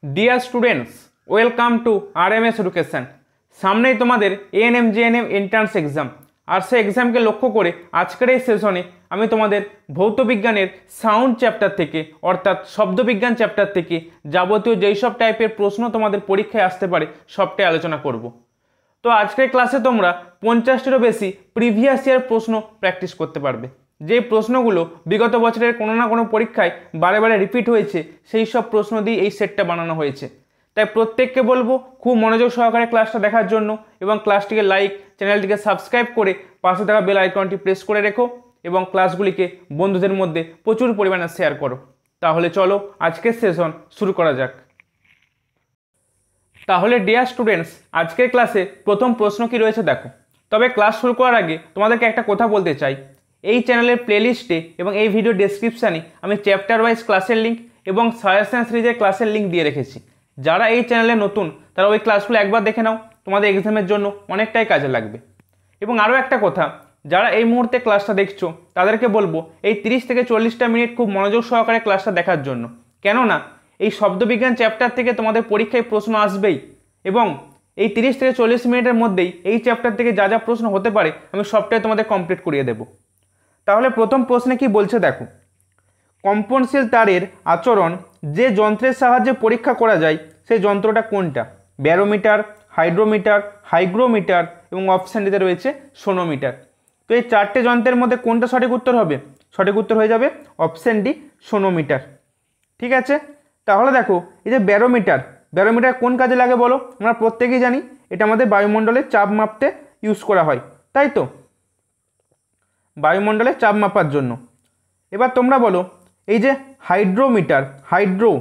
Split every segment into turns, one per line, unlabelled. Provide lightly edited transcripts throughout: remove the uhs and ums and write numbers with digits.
Dear students, welcome to RMS education. সামনেই তোমাদের ANM GNM entrance exam, আর সেই এক্সামকে লক্ষ্য করে আজকের এই সেশনে আমি তোমাদের ভৌতবিজ্ঞানের সাউন্ড চ্যাপ্টার থেকে অর্থাৎ শব্দবিজ্ঞান চ্যাপ্টার থেকে যাবতীয় যেই সব টাইপের প্রশ্ন তোমাদের পরীক্ষায় আসতে পারে সবটাই আলোচনা করব। তো আজকের ক্লাসে তোমরা 50টিরও বেশি প্রিভিয়াস ইয়ার প্রশ্ন প্র্যাকটিস করতে পারবে। যে প্রশ্নগুলো বিগত বছরের কোনো না কোনো পরীক্ষায় বারে বারে রিপিট হয়েছে, সেই সব প্রশ্ন দিয়ে এই সেটটা বানানো হয়েছে। তাই প্রত্যেককে বলবো খুব মনোযোগ সহকারে ক্লাসটা দেখার জন্য, এবং ক্লাসটিকে লাইক, চ্যানেলটিকে সাবস্ক্রাইব করে পাশে থাকা বেল আইকনটি প্রেস করে রেখো, এবং ক্লাসগুলিকে বন্ধুদের মধ্যে প্রচুর পরিমাণে শেয়ার করো। তাহলে চলো আজকের সেশন শুরু করা যাক। তাহলে ডিয়ার স্টুডেন্টস, আজকের ক্লাসে প্রথম প্রশ্ন কি রয়েছে দেখো। তবে ক্লাস শুরু করার আগে তোমাদেরকে একটা কথা বলতে চাই। এই চ্যানেলের প্লেলিস্টে এবং এই ভিডিও ডেসক্রিপশানে আমি চ্যাপ্টার ওয়াইজ ক্লাসের লিঙ্ক এবং সাজেশন সিরিজের ক্লাসের লিঙ্ক দিয়ে রেখেছি। যারা এই চ্যানেলে নতুন তারা ওই ক্লাসগুলো একবার দেখে নাও, তোমাদের এক্সামের জন্য অনেকটাই কাজে লাগবে। এবং আরও একটা কথা, যারা এই মুহূর্তে ক্লাসটা দেখছো তাদেরকে বলবো এই 30 থেকে 40টা মিনিট খুব মনোযোগ সহকারে ক্লাসটা দেখার জন্য। কেননা এই শব্দবিজ্ঞান চ্যাপ্টার থেকে তোমাদের পরীক্ষায় প্রশ্ন আসবেই, এবং এই 30 থেকে 40 মিনিটের মধ্যেই এই চ্যাপ্টার থেকে যা যা প্রশ্ন হতে পারে আমি সবটাই তোমাদের কমপ্লিট করিয়ে দেবো। তাহলে প্রথম প্রশ্নে কি বলছে দেখো। কম্পনশীল তারের আচরণ যে যন্ত্রের সাহায্যে পরীক্ষা করা যায় সেই যন্ত্রটা কোনটা? ব্যারোমিটার, হাইড্রোমিটার, হাইগ্রোমিটার এবং অপশান ডিতে রয়েছে সোনোমিটার। তো এই চারটে যন্ত্রের মধ্যে কোনটা সঠিক উত্তর হবে? সঠিক উত্তর হয়ে যাবে অপশান ডি, সোনোমিটার। ঠিক আছে, তাহলে দেখো এই যে ব্যারোমিটার, ব্যারোমিটার কোন কাজে লাগে বলো? আমরা প্রত্যেকেই জানি এটা আমাদের বায়ুমণ্ডলের চাপ মাপতে ইউজ করা হয়, তাই তো? বায়ুমণ্ডলের চাপ মাপার জন্য। এবার তোমরা বলো এই যে হাইড্রোমিটার, হাইড্রো,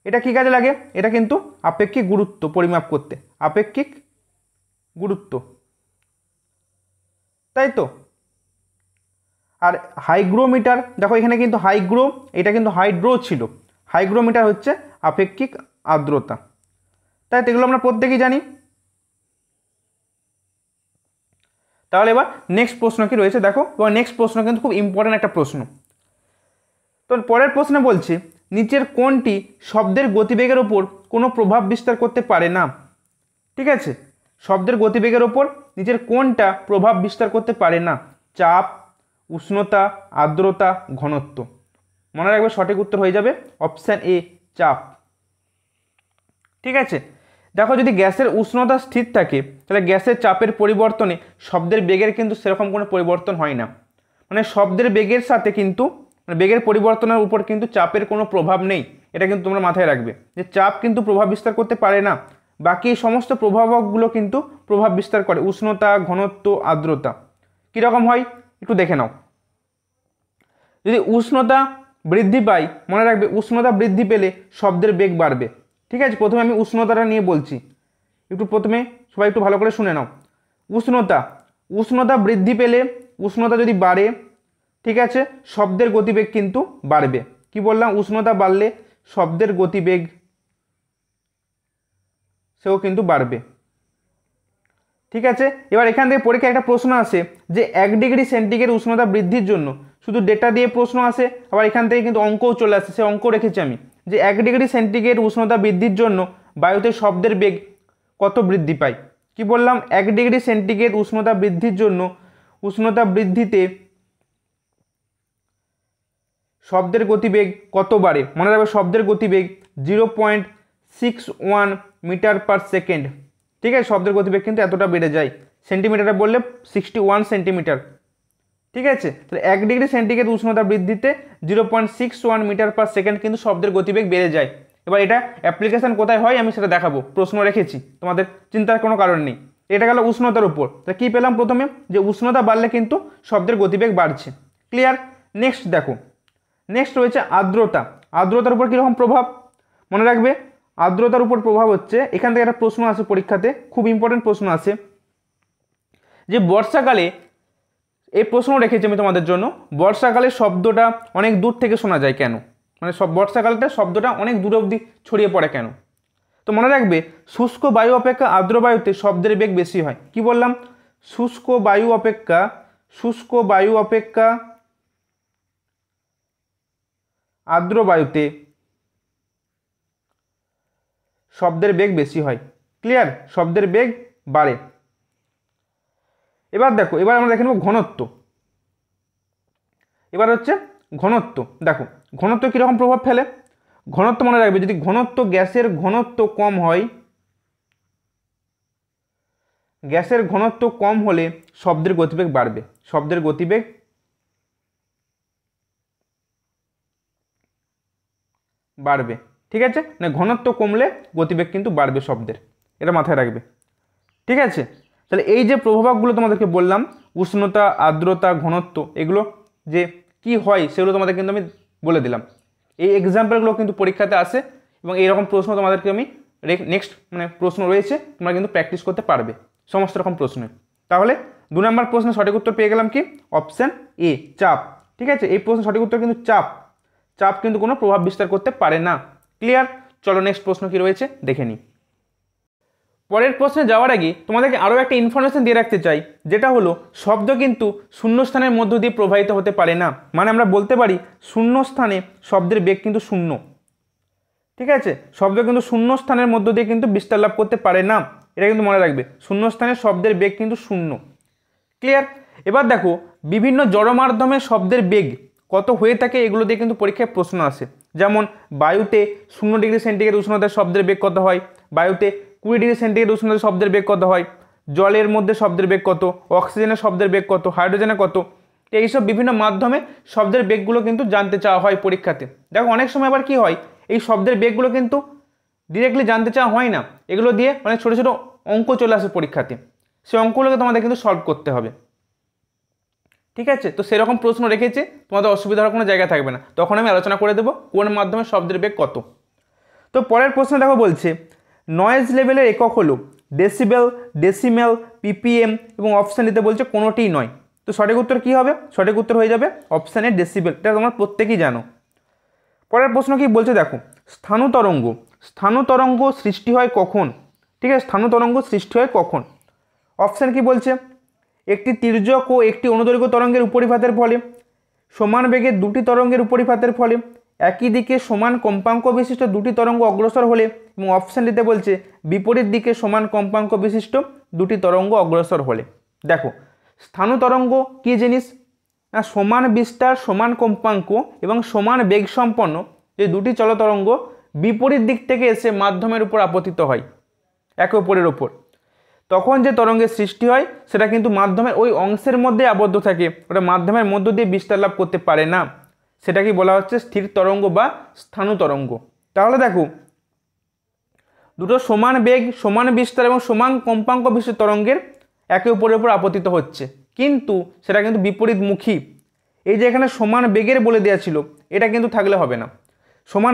এটা কী কাজে লাগে? এটা কিন্তু আপেক্ষিক গুরুত্ব পরিমাপ করতে, আপেক্ষিক গুরুত্ব, তাই তো? আর হাইগ্রোমিটার দেখো এখানে কিন্তু হাইগ্রো, এটা কিন্তু হাইড্রো ছিল, হাইগ্রোমিটার হচ্ছে আপেক্ষিক আর্দ্রতা, তাই তো? এগুলো আমরা প্রত্যেকেই জানি। তাহলে এবার নেক্সট প্রশ্ন কি রয়েছে দেখো, এবং নেক্সট প্রশ্ন কিন্তু খুব ইম্পর্ট্যান্ট একটা প্রশ্ন। তো পরের প্রশ্নে বলছে নিচের কোনটি শব্দের গতিবেগের ওপর কোনো প্রভাব বিস্তার করতে পারে না? ঠিক আছে, শব্দের গতিবেগের ওপর নিচের কোনটা প্রভাব বিস্তার করতে পারে না? চাপ, উষ্ণতা, আর্দ্রতা, ঘনত্ব। মনে রাখবে সঠিক উত্তর হয়ে যাবে অপশান এ, চাপ। ঠিক আছে, দেখো যদি গ্যাসের উষ্ণতা স্থির থাকে তাহলে গ্যাসের চাপের পরিবর্তনে শব্দের বেগের কিন্তু সেরকম কোনো পরিবর্তন হয় না। মানে শব্দের বেগের সাথে কিন্তু বেগের পরিবর্তনের উপর কিন্তু চাপের কোনো প্রভাব নেই। এটা কিন্তু তোমরা মাথায় রাখবে যে চাপ কিন্তু প্রভাব বিস্তার করতে পারে না, বাকি সমস্ত প্রভাবকগুলো কিন্তু প্রভাব বিস্তার করে। উষ্ণতা, ঘনত্ব, আর্দ্রতা কীরকম হয় একটু দেখে নাও। যদি উষ্ণতা বৃদ্ধি পায়, মনে রাখবে উষ্ণতা বৃদ্ধি পেলে শব্দের বেগ বাড়বে। ঠিক আছে, প্রথমে আমি উষ্ণতাটা নিয়ে বলছি, একটু প্রথমে সবাই একটু ভালো করে শুনে নাও। উষ্ণতা, উষ্ণতা বৃদ্ধি পেলে, উষ্ণতা যদি বাড়ে, ঠিক আছে, শব্দের গতিবেগ কিন্তু বাড়বে। কি বললাম? উষ্ণতা বাড়লে শব্দের গতিবেগ সেও কিন্তু বাড়বে। ঠিক আছে, এবার এখান থেকে পরীক্ষায় একটা প্রশ্ন আসে যে 1 ডিগ্রি সেন্টিগ্রেড উষ্ণতা বৃদ্ধির জন্য, শুধু ডেটা দিয়ে প্রশ্ন আসে, আবার এখান থেকে কিন্তু অঙ্কও চলে আসে, সে অঙ্ক রেখেছি আমি, যে 1 ডিগ্রি সেন্টিগ্রেড উষ্ণতা বৃদ্ধির জন্য বায়ুতে শব্দের বেগ কত বৃদ্ধি পায়? কি বললাম? 1 ডিগ্রি সেন্টিগ্রেড উষ্ণতা বৃদ্ধির জন্য, উষ্ণতা বৃদ্ধিতে শব্দের গতিবেগ কত বাড়ে? মনে রাখবে শব্দের গতিবেগ 0.61 মিটার পার সেকেন্ড। ঠিক আছে, শব্দের গতিবেগ কিন্তু এতটা বেড়ে যায়। সেন্টিমিটারে বললে 61 সেন্টিমিটার। ঠিক আছে, তাহলে 1 ডিগ্রি সেন্টিগ্রেড উষ্ণতা বৃদ্ধিতে 0.61 মিটার পার সেকেন্ড কিন্তু শব্দের গতিবেগ বেড়ে যায়। এবার এটা অ্যাপ্লিকেশন কোথায় হয় আমি সেটা দেখাবো, প্রশ্ন রেখেছি, তোমাদের চিন্তার কোনো কারণ নেই। এটা গেল উষ্ণতার উপর। তাহলে কী পেলাম? প্রথমে যে উষ্ণতা বাড়লে কিন্তু শব্দের গতিবেগ বাড়ছে। ক্লিয়ার? নেক্সট দেখো, নেক্সট রয়েছে আর্দ্রতা। আর্দ্রতার উপর কীরকম প্রভাব? মনে রাখবে আর্দ্রতার উপর প্রভাব হচ্ছে, এখান থেকে একটা প্রশ্ন আসে পরীক্ষাতে, খুব ইম্পর্টেন্ট প্রশ্ন আসে, যে বর্ষাকালে, এই প্রশ্ন রেখেছি আমি তোমাদের জন্য, বর্ষাকালে শব্দটা অনেক দূর থেকে শোনা যায় কেন? মানে বর্ষাকালটা শব্দটা অনেক দূর অবধি ছড়িয়ে পড়ে কেন? তো মনে রাখবে শুষ্ক বায়ু অপেক্ষা আর্দ্র বায়ুতে শব্দের বেগ বেশি হয়। কি বললাম? শুষ্ক বায়ু অপেক্ষা, শুষ্ক বায়ু অপেক্ষা আর্দ্র বায়ুতে শব্দের বেগ বেশি হয়। ক্লিয়ার? শব্দের বেগ বাড়ে। এবার দেখো, এবার আমরা দেখে নেব ঘনত্ব। এবার হচ্ছে ঘনত্ব। দেখো ঘনত্ব কীরকম প্রভাব ফেলে। ঘনত্ব মনে রাখবে, যদি ঘনত্ব গ্যাসের ঘনত্ব কম হয়, গ্যাসের ঘনত্ব কম হলে শব্দের গতিবেগ বাড়বে। শব্দের গতিবেগ বাড়বে। ঠিক আছে, মানে ঘনত্ব কমলে গতিবেগ কিন্তু বাড়বে শব্দের, এটা মাথায় রাখবে। ঠিক আছে, তাহলে এই যে প্রভাবগুলো তোমাদেরকে বললাম, উষ্ণতা, আর্দ্রতা, ঘনত্ব, এগুলো যে কি হয় সেগুলো তোমাদের কিন্তু আমি বলে দিলাম। এই এক্সাম্পলগুলো কিন্তু পরীক্ষাতে আসে এবং এইরকম প্রশ্ন তোমাদেরকে আমি নেক্সট মানে প্রশ্ন রয়েছে, তোমরা কিন্তু প্র্যাকটিস করতে পারবে সমস্ত রকম প্রশ্নে। তাহলে 2 নম্বর প্রশ্নের সঠিক উত্তর পেয়ে গেলাম কি? অপশান এ, চাপ। ঠিক আছে, এই প্রশ্নের সঠিক উত্তর কিন্তু চাপ। চাপ কিন্তু কোনো প্রভাব বিস্তার করতে পারে না। ক্লিয়ার? চলো নেক্সট প্রশ্ন কি রয়েছে দেখে নিই। পরের প্রশ্নে যাওয়ার আগে তোমাদেরকে আরও একটা ইনফরমেশন দিয়ে রাখতে চাই, যেটা হলো শব্দ কিন্তু শূন্যস্থানের মধ্য দিয়ে প্রবাহিত হতে পারে না। মানে আমরা বলতে পারি শূন্যস্থানে শব্দের বেগ কিন্তু শূন্য। ঠিক আছে, শব্দ কিন্তু শূন্যস্থানের মধ্য দিয়ে কিন্তু বিস্তার লাভ করতে পারে না, এটা কিন্তু মনে রাখবে। শূন্যস্থানে শব্দের বেগ কিন্তু শূন্য। ক্লিয়ার? এবার দেখো বিভিন্ন জড় মাধ্যমে শব্দের বেগ কত হয়ে থাকে, এগুলো দিয়ে কিন্তু পরীক্ষায় প্রশ্ন আসে। যেমন বায়ুতে 0 ডিগ্রি সেন্টিগ্রেড উষ্ণতায় শব্দের বেগ কত হয়, বায়ুতে 20 ডিগ্রি সেন্টিগ্রেড উষ্ণতায় শব্দের বেগ কত হয়, জলের মধ্যে শব্দের বেগ কত, অক্সিজেনের শব্দের বেগ কত, হাইড্রোজেনে কত। এইসব বিভিন্ন মাধ্যমে শব্দের বেগগুলো কিন্তু জানতে চাওয়া হয় পরীক্ষাতে। দেখো অনেক সময় আবার কি হয়, এই শব্দের বেগগুলো কিন্তু ডিরেক্টলি জানতে চাওয়া হয় না, এগুলো দিয়ে অনেক ছোটো ছোটো অঙ্ক চলে আসে পরীক্ষাতে, সেই অঙ্কগুলোকে তোমাদের কিন্তু সলভ করতে হবে। ঠিক আছে, তো সেরকম প্রশ্ন রেখেছে, তোমাদের অসুবিধা হওয়ার কোনো জায়গা থাকবে না, তখন আমি আলোচনা করে দেবো কোন মাধ্যমে শব্দের বেগ কত। তো পরের প্রশ্ন দেখো বলছে নয়েজ লেভেলের একক হলো ডেসিবেল, ডেসিমেল, পিপিএম এবং অপশান দিতে বলছে কোনোটিই নয়। তো সঠিক উত্তর কী হবে? সঠিক উত্তর হয়ে যাবে অপশানে ডেসিবেল, এটা তোমরা প্রত্যেকেই জানো। পরের প্রশ্ন কি বলছে দেখো, স্থাণু তরঙ্গ। স্থাণু তরঙ্গ সৃষ্টি হয় কখন? ঠিক আছে, স্থাণু তরঙ্গ সৃষ্টি হয় কখন? অপশান কি বলছে, একটি তির্যক ও একটি অনুদৈর্ঘ্য তরঙ্গের উপরিপাতের ফলে, সমান বেগের দুটি তরঙ্গের উপরিপাতের ফলে, একই দিকে সমান কম্পাঙ্ক বিশিষ্ট দুটি তরঙ্গ অগ্রসর হলে, এবং অপশান দিতে বলছে বিপরীত দিকে সমান কম্পাঙ্ক বিশিষ্ট দুটি তরঙ্গ অগ্রসর হলে। দেখো স্থাণু তরঙ্গ কী জিনিস না, সমান বিস্তার, সমান কম্পাঙ্ক এবং সমান বেগ সম্পন্ন যে দুটি চলতরঙ্গ বিপরীত দিক থেকে এসে মাধ্যমের উপর আপতিত হয় একে অপরের ওপর, তখন যে তরঙ্গের সৃষ্টি হয় সেটা কিন্তু মাধ্যমের ওই অংশের মধ্যে আবদ্ধ থাকে, ওটা মাধ্যমের মধ্য দিয়ে বিস্তার লাভ করতে পারে না। সেটাকে বলা হচ্ছে স্থির তরঙ্গ বা স্থাণু তরঙ্গ। তাহলে দেখো দুটো সমান বেগ, সমান বিস্তার এবং সমান কম্পাঙ্ক বিশিষ্ট তরঙ্গের একে অপরের উপর আপতিত হচ্ছে, কিন্তু সেটা কিন্তু বিপরীতমুখী। এই যে এখানে সমান বেগের বলে দেওয়া ছিল, এটা কিন্তু থাকলে হবে না। সমান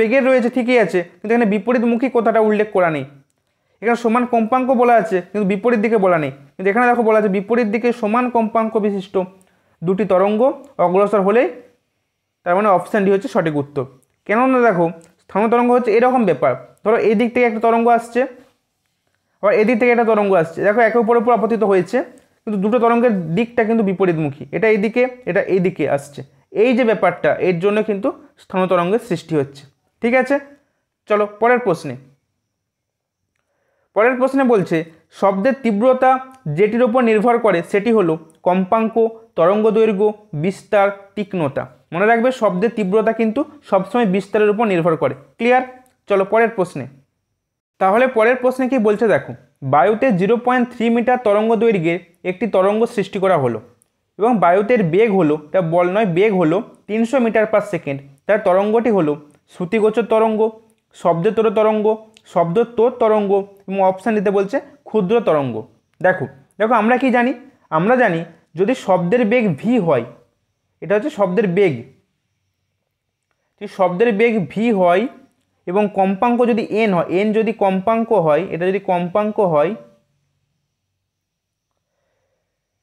বেগের রয়েছে ঠিকই আছে, কিন্তু এখানে বিপরীতমুখী কথাটা উল্লেখ করা নেই। এখানে সমান কম্পাঙ্ক বলা আছে কিন্তু বিপরীত দিকে বলা নেই, কিন্তু এখানে দেখো বলা আছে বিপরীত দিকে সমান কম্পাঙ্ক বিশিষ্ট দুটি তরঙ্গ অগ্রসর হলে, তার মানে অপশান ডি হচ্ছে সঠিক উত্তর। কেননা দেখো স্থাণু তরঙ্গ হচ্ছে এরকম ব্যাপার, ধরো এই দিক থেকে একটা তরঙ্গ আসছে, আবার এদিক থেকে একটা তরঙ্গ আসছে, দেখো একে অপরের উপর আপতিত হয়েছে, কিন্তু দুটো তরঙ্গের দিকটা কিন্তু বিপরীতমুখী, এটা এইদিকে এটা এইদিকে আসছে। এই যে ব্যাপারটা, এর জন্য কিন্তু স্থাণু তরঙ্গের সৃষ্টি হচ্ছে। ঠিক আছে, চলো পরের প্রশ্নে। পরের প্রশ্নে বলছে শব্দের তীব্রতা যেটির উপর নির্ভর করে সেটি হলো কম্পাঙ্ক, তরঙ্গ দৈর্ঘ্য, বিস্তার, তীক্ষ্ণতা। মনে রাখবে শব্দের তীব্রতা কিন্তু সবসময় বিস্তারের উপর নির্ভর করে। ক্লিয়ার? চলো পরের প্রশ্নে। তাহলে পরের প্রশ্নে কি বলছে দেখো, বায়ুতে 0.3 মিটার তরঙ্গ দৈর্ঘ্যের একটি তরঙ্গ সৃষ্টি করা হলো এবং বায়ুতের বেগ হলো, এটা বল নয়, বেগ হলো 300 মিটার পার সেকেন্ড। তার তরঙ্গটি হলো শ্রুতিগোচর তরঙ্গ, শব্দতর তরঙ্গ, শব্দোত্তর তরঙ্গ এবং অপশান দিতে বলছে ক্ষুদ্র তরঙ্গ। দেখো দেখো আমরা কি জানি, আমরা জানি যদি শব্দের বেগ ভি হয়, এটা হচ্ছে শব্দের বেগ, শব্দের বেগ ভি হয় এবং কম্পাঙ্ক যদি এন হয়, এন যদি কম্পাঙ্ক হয়, এটা যদি কম্পাঙ্ক হয়,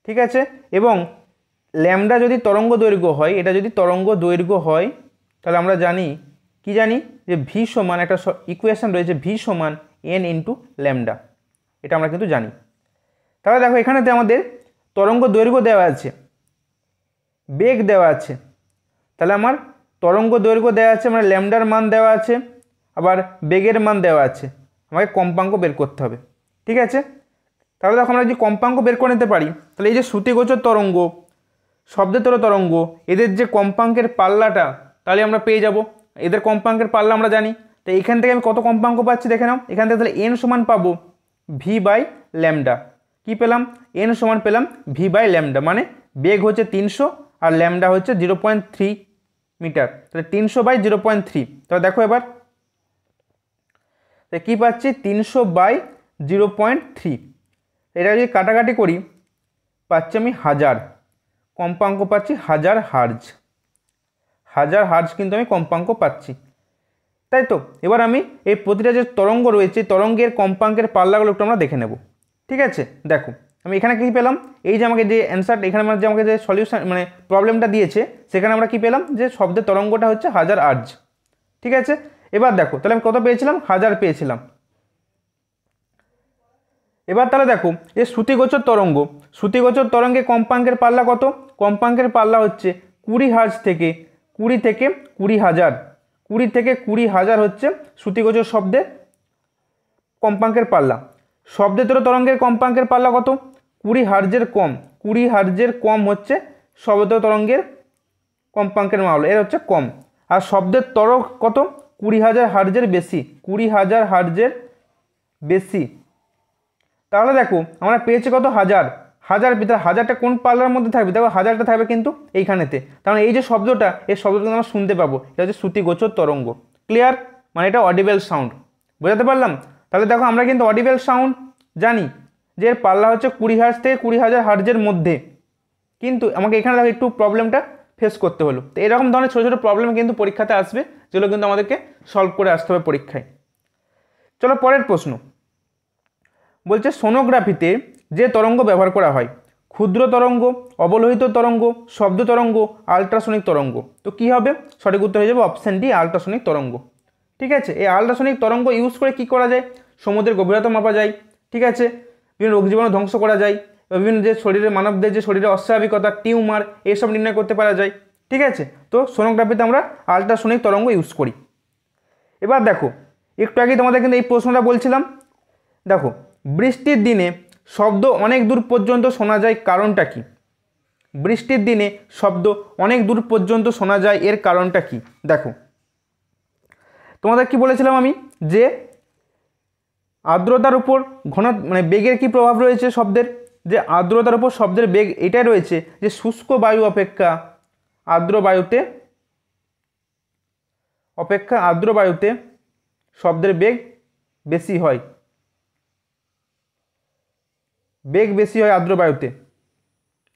ঠিক আছে, এবং ল্যামডা যদি তরঙ্গ দৈর্ঘ্য হয়, এটা যদি তরঙ্গ দৈর্ঘ্য হয়, তাহলে আমরা জানি কি জানি যে ভি সমান একটা ইকুয়েশন রয়েছে, ভি সমান এন ইন্টু ল্যামডা, এটা আমরা কিন্তু জানি। তাহলে দেখো এখানেতে আমাদের তরঙ্গ দৈর্ঘ্য দেওয়া আছে, বেগ দেওয়া আছে, তাহলে আমার তরঙ্গ দৈর্ঘ্য দেওয়া আছে, মানে ল্যামডার মান দেওয়া আছে, আবার বেগের মান দেওয়া আছে, আমাকে কম্পাঙ্ক বের করতে হবে। ঠিক আছে, তাহলে দেখো আমরা যদি কম্পাঙ্ক বের করে নিতে পারি, তাহলে এই যে শ্রুতিগোচর তরঙ্গ, শব্দতর তরঙ্গ, এদের যে কম্পাঙ্কের পাল্লাটা তাহলে আমরা পেয়ে যাব। এদের কম্পাঙ্কের পাল্লা আমরা জানি, তো এখান থেকে আমি কত কম্পাঙ্ক পাচ্ছি দেখে নাও। এখান থেকে তাহলে এন সমান পাবো ভি বাই ল্যামডা। কী পেলাম? এন সমান পেলাম ভি বাই ল্যামডা, মানে বেগ হচ্ছে 300 আর ল্যামডা হচ্ছে 0.3 মিটার, তাহলে 300 বাই 0.3। তাহলে দেখো এবার কী পাচ্ছি, 300 বাই 0.3। এটা যদি কাটাকাটি করি পাচ্ছি আমি 1000, কম্পাঙ্ক পাচ্ছি 1000 হার্জ। 1000 হার্জ কিন্তু আমি কম্পাঙ্ক পাচ্ছি, তাই তো। এবার আমি এই প্রতিটা যে তরঙ্গ রয়েছে তরঙ্গের কম্পাঙ্কের পাল্লাগুলো একটু আমরা দেখে নেব। ঠিক আছে, দেখো আমি এখানে কী পেলাম, এই যে আমাকে যে অ্যান্সার এখানে যে আমাকে যে সলিউশন মানে প্রবলেমটা দিয়েছে সেখানে আমরা কী পেলাম, যে শব্দের তরঙ্গটা হচ্ছে 1000 হার্জ। ঠিক আছে, এবার দেখো তাহলে আমি কত পেয়েছিলাম, 1000 পেয়েছিলাম। এবার তাহলে দেখো যে শ্রুতিগোচর তরঙ্গ, শ্রুতিগোচর তরঙ্গে কম্পাঙ্কের পাল্লা কত? কম্পাঙ্কের পাল্লা হচ্ছে 20 হার্জ থেকে 20 থেকে 20,000, 20 থেকে 20,000 হচ্ছে শ্রুতিগোচর শব্দের কম্পাঙ্কের পাল্লা। শব্দেতর তরঙ্গের কম্পাঙ্কের পাল্লা কত? 20 হার্জের কম, 20 হার্জের কম হচ্ছে শব্দেতর তরঙ্গের কম্পাঙ্কের মাল্লা, এর হচ্ছে কম। আর শব্দের তরঙ্গ কত? 20,000 হার্জের বেশি, 20,000 হার্জের বেশি। তাহলে দেখো আমরা পেয়েছি কত? 1000। 1000 ভিতরে 1000টা কোন পাল্লার মধ্যে থাকবে? দেখো 1000টা থাকবে কিন্তু এইখানেতে, কারণ এই যে শব্দটা, এই শব্দটা আমরা শুনতে পাবো, এটা হচ্ছে শ্রুতিগোচর তরঙ্গ। ক্লিয়ার? মানে এটা অডিবেল সাউন্ড। বোঝাতে পারলাম? তাহলে দেখো আমরা কিন্তু অডিবেল সাউন্ড জানি যে এর পাল্লা হচ্ছে 20 হার্জ থেকে 20,000 হার্জের মধ্যে, কিন্তু আমাকে এখানে দেখো একটু প্রবলেমটা ফেস করতে হলো। তো এরকম ধরনের ছোটো ছোটো প্রবলেম কিন্তু পরীক্ষাতে আসবে, যেগুলো কিন্তু আমাদেরকে সলভ করে আসতে হবে পরীক্ষায়। চলো পরের প্রশ্ন। বলছে সোনোগ্রাফিতে যে তরঙ্গ ব্যবহার করা হয়, ক্ষুদ্র তরঙ্গ, অবলোহিত তরঙ্গ, শব্দ তরঙ্গ, আল্ট্রাসনিক তরঙ্গ, তো কি হবে? সঠিক উত্তর হয়ে যাবে অপশান ডি, আল্ট্রাসনিক তরঙ্গ। ঠিক আছে, এই আল্ট্রাসনিক তরঙ্গ ইউজ করে কি করা যায়? সমুদ্রের গভীরতা মাপা যায়। ঠিক আছে, বিভিন্ন রোগ জীবাণু ধ্বংস করা যায়, বিভিন্ন যে শরীরের মানবদের যে শরীরের অস্বাভাবিকতা, টিউমার, এইসব নির্ণয় করতে পারা যায়। ঠিক আছে, তো সোনোগ্রাফিতে আমরা আল্ট্রাসনিক তরঙ্গ ইউজ করি। এবার দেখো একটু আগে তোমাদের কিন্তু এই প্রশ্নটা বলছিলাম, দেখো বৃষ্টির দিনে শব্দ অনেক দূর পর্যন্ত শোনা যায়, কারণটা কি? বৃষ্টির দিনে শব্দ অনেক দূর পর্যন্ত শোনা যায়, এর কারণটা কি? দেখো তোমাদের কি বলেছিলাম আমি, যে আর্দ্রতার উপর ঘন মানে বেগের কি প্রভাব রয়েছে শব্দের, যে আর্দ্রতার উপর শব্দের বেগ এটাই রয়েছে যে শুষ্ক বায়ু অপেক্ষা আর্দ্র বায়ুতে শব্দের বেগ বেশি হয়, বেগ বেশি হয় আর্দ্র বায়ুতে।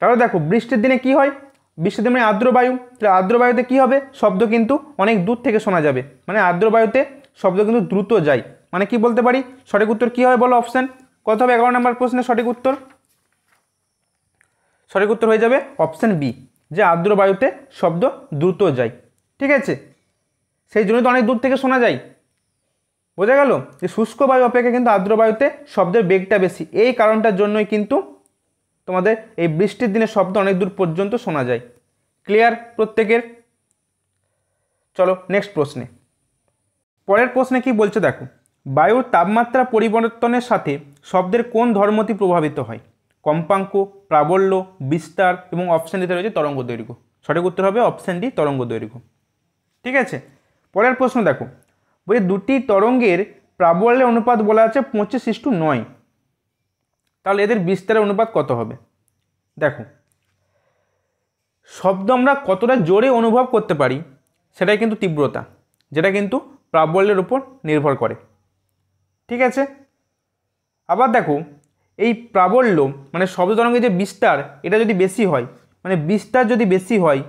তাহলে দেখো বৃষ্টির দিনে কি হয়? বৃষ্টির দিনে আর্দ্র বায়ু, তাহলে আর্দ্র বায়ুতে কী হবে? শব্দ কিন্তু অনেক দূর থেকে শোনা যাবে, মানে আর্দ্র বায়ুতে শব্দ কিন্তু দ্রুত যায়। মানে কি বলতে পারি? সঠিক উত্তর কী হবে বলো? অপশান কত হবে? 11 নম্বর প্রশ্নের সঠিক উত্তর, সঠিক উত্তর হয়ে যাবে অপশান বি, যে আর্দ্র বায়ুতে শব্দ দ্রুত যায়। ঠিক আছে, সেই জন্য তো অনেক দূর থেকে শোনা যায়। বোঝা গেল যে শুষ্ক বায়ু অপেক্ষা কিন্তু আর্দ্র বায়ুতে শব্দের বেগটা বেশি, এই কারণটার জন্যই কিন্তু তোমাদের এই বৃষ্টির দিনে শব্দ অনেক দূর পর্যন্ত শোনা যায়। ক্লিয়ার প্রত্যেকের? চলো নেক্সট প্রশ্নে। পরের প্রশ্নে কি বলছে দেখো, বায়ুর তাপমাত্রা পরিবর্তনের সাথে শব্দের কোন ধর্মটি প্রভাবিত হয়? কম্পাঙ্ক, প্রাবল্য, বিস্তার এবং অপশান দিতে রয়েছে তরঙ্গ দৈর্ঘ্য। সঠিক উত্তর হবে অপশান ডি, তরঙ্গ দৈর্ঘ্য। ঠিক আছে, পরের প্রশ্ন দেখো, বলছে দুটি তরঙ্গের প্রাবল্যের অনুপাত বলা আছে 25:9, তাহলে এদের বিস্তারের অনুপাত কত হবে? দেখো শব্দ আমরা কতটা জোরে অনুভব করতে পারি সেটাই কিন্তু তীব্রতা, যেটা কিন্তু প্রাবল্যের উপর নির্ভর করে। ঠিক আছে, আবার দেখো এই প্রাবল্য মানে শব্দ তরঙ্গের যে বিস্তার, এটা যদি বেশি হয়, মানে বিস্তার যদি বেশি হয়,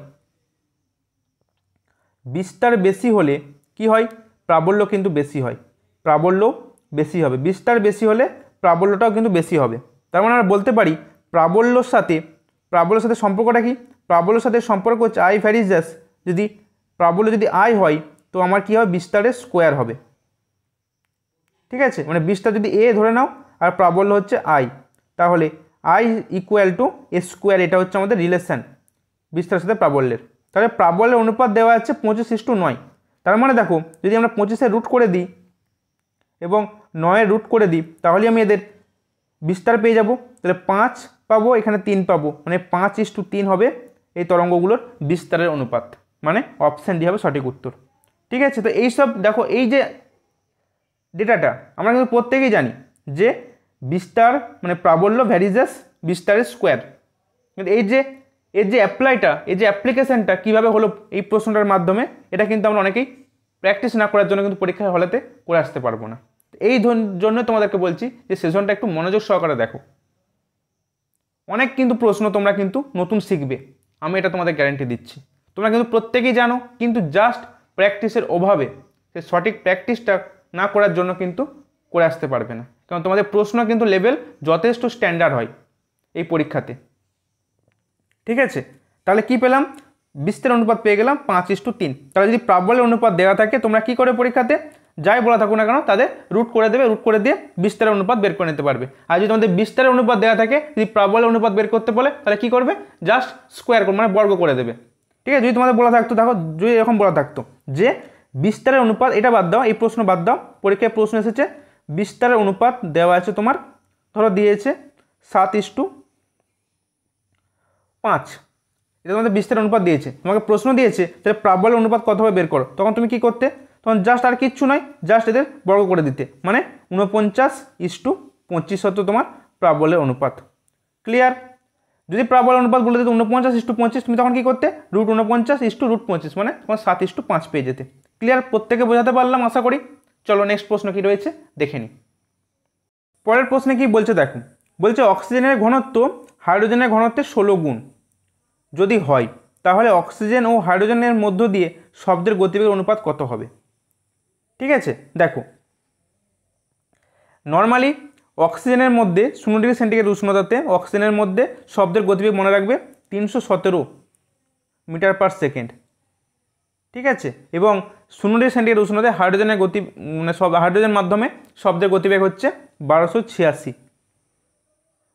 বিস্তার বেশি হলে কি হয়? প্রাবল্য কিন্তু বেশি হয়, প্রাবল্য বেশি হবে। বিস্তার বেশি হলে প্রাবল্যটাও কিন্তু বেশি হবে। তার মানে আমরা বলতে পারি প্রাবল্যর সাথে সম্পর্কটা কি? প্রাবল্যর সাথে সম্পর্ক হচ্ছে আই ভ্যারিজাস, যদি প্রাবল্য যদি আই হয় তো আমার কি হবে? বিস্তারের স্কোয়ার হবে। ঠিক আছে, মানে বিস্তার যদি এ ধরে নাও আর প্রাবল্য হচ্ছে আই, তাহলে I equal to A square, এটা হচ্ছে আমাদের রিলেশান বিস্তারের সাথে প্রাবল্যের। তাহলে প্রাবল্যের অনুপাত দেওয়া আছে 25:9, তার মানে দেখো যদি আমরা 25-এর রুট করে দিই এবং 9-এর রুট করে দিই তাহলে আমি এদের বিস্তার পেয়ে যাব। তাহলে 5 পাবো, এখানে 3 পাবো, মানে 5:3 হবে এই তরঙ্গগুলোর বিস্তারের অনুপাত, মানে অপশান ডি হবে সঠিক উত্তর। ঠিক আছে, তো এইসব দেখো, এই যে ডেটাটা আমরা কিন্তু প্রত্যেকেই জানি যে বিস্তার মানে প্রাবল্য ভ্যারিজেস বিস্তারের স্কোয়ার, কিন্তু এই যে এর যে অ্যাপ্লাইটা, এই যে অ্যাপ্লিকেশনটা কীভাবে হলো এই প্রশ্নটার মাধ্যমে, এটা কিন্তু আমরা অনেকেই প্র্যাকটিস না করার জন্য কিন্তু পরীক্ষার হলেতে করে আসতে পারবো না। এই জন্য তোমাদেরকে বলছি যে সেশনটা একটু মনোযোগ সহকারে দেখো, অনেক কিন্তু প্রশ্ন তোমরা কিন্তু নতুন শিখবে, আমি এটা তোমাদের গ্যারান্টি দিচ্ছি। তোমরা কিন্তু প্রত্যেকেই জানো, কিন্তু জাস্ট প্র্যাকটিসের অভাবে সে সঠিক প্র্যাকটিসটা না করার জন্য কিন্তু করে আসতে পারবে না, কারণ তোমাদের প্রশ্ন কিন্তু লেভেল যথেষ্ট স্ট্যান্ডার্ড হয় এই পরীক্ষাতে। ঠিক আছে, তাহলে কি পেলাম, বিস্তার অনুপাত পেয়ে গেলাম 5:3। তাহলে যদি প্রাবল্যের অনুপাত দেওয়া থাকে তোমরা কি করে পরীক্ষাতে যাই বলা থাকুক না কেন তাদের রুট করে দেবে, রুট করে দিয়ে বিস্তারের অনুপাত বের করে নিতে পারবে। আর যদি তোমাদের বিস্তারের অনুপাত দেওয়া থাকে, যদি প্রাবল্যের অনুপাত বের করতে বলে তাহলে কি করবে, জাস্ট স্কোয়ার মানে বর্গ করে দেবে। ঠিক আছে, যদি তোমাদের বলা থাকতো, দেখো যদি এরকম বলা থাকতো যে বিস্তারের অনুপাত, এটা বাদ দাও, এই প্রশ্ন বাদ দাও, পরীক্ষায় প্রশ্ন এসেছে বিস্তারের অনুপাত দেওয়া আছে তোমার, ধরো দিয়েছে 7:5, এটা তোমাদের বিস্তারের অনুপাত দিয়েছে, তোমাকে প্রশ্ন দিয়েছে তাহলে প্রাবল্যের অনুপাত কত হবে বের করো, তখন তুমি কি করতে, তখন জাস্ট আর কিচ্ছু নয়, জাস্ট এদের বর্গ করে দিতে, মানে 49:25 হতো তোমার প্রাবল্যের অনুপাত। ক্লিয়ার? যদি প্রাবল্যের অনুপাত বলে দিতে 49:25, তুমি তখন কি করতে, √49:√25, মানে তোমার 7:5 পেয়ে যেতে। ক্লিয়ার? প্রত্যেকে বোঝাতে পারলাম আশা করি। চলো নেক্সট প্রশ্ন কি রয়েছে দেখে নিই। পরের প্রশ্নে কি বলছে দেখো, বলছে অক্সিজেনের ঘনত্ব হাইড্রোজেনের ঘনত্বের 16 গুণ যদি হয় তাহলে অক্সিজেন ও হাইড্রোজেনের মধ্য দিয়ে শব্দের গতিবেগের অনুপাত কত হবে। ঠিক আছে, দেখো নর্মালি অক্সিজেনের মধ্যে 0°C উষ্ণতাতে অক্সিজেনের মধ্যে শব্দের গতিবেগ মনে রাখবে 317 মিটার/সেকেন্ড। ঠিক আছে, এবং 0°C উষ্ণতায় হাইড্রোজেনের গতি মানে হাইড্রোজেন মাধ্যমে শব্দের গতিবেগ হচ্ছে 1286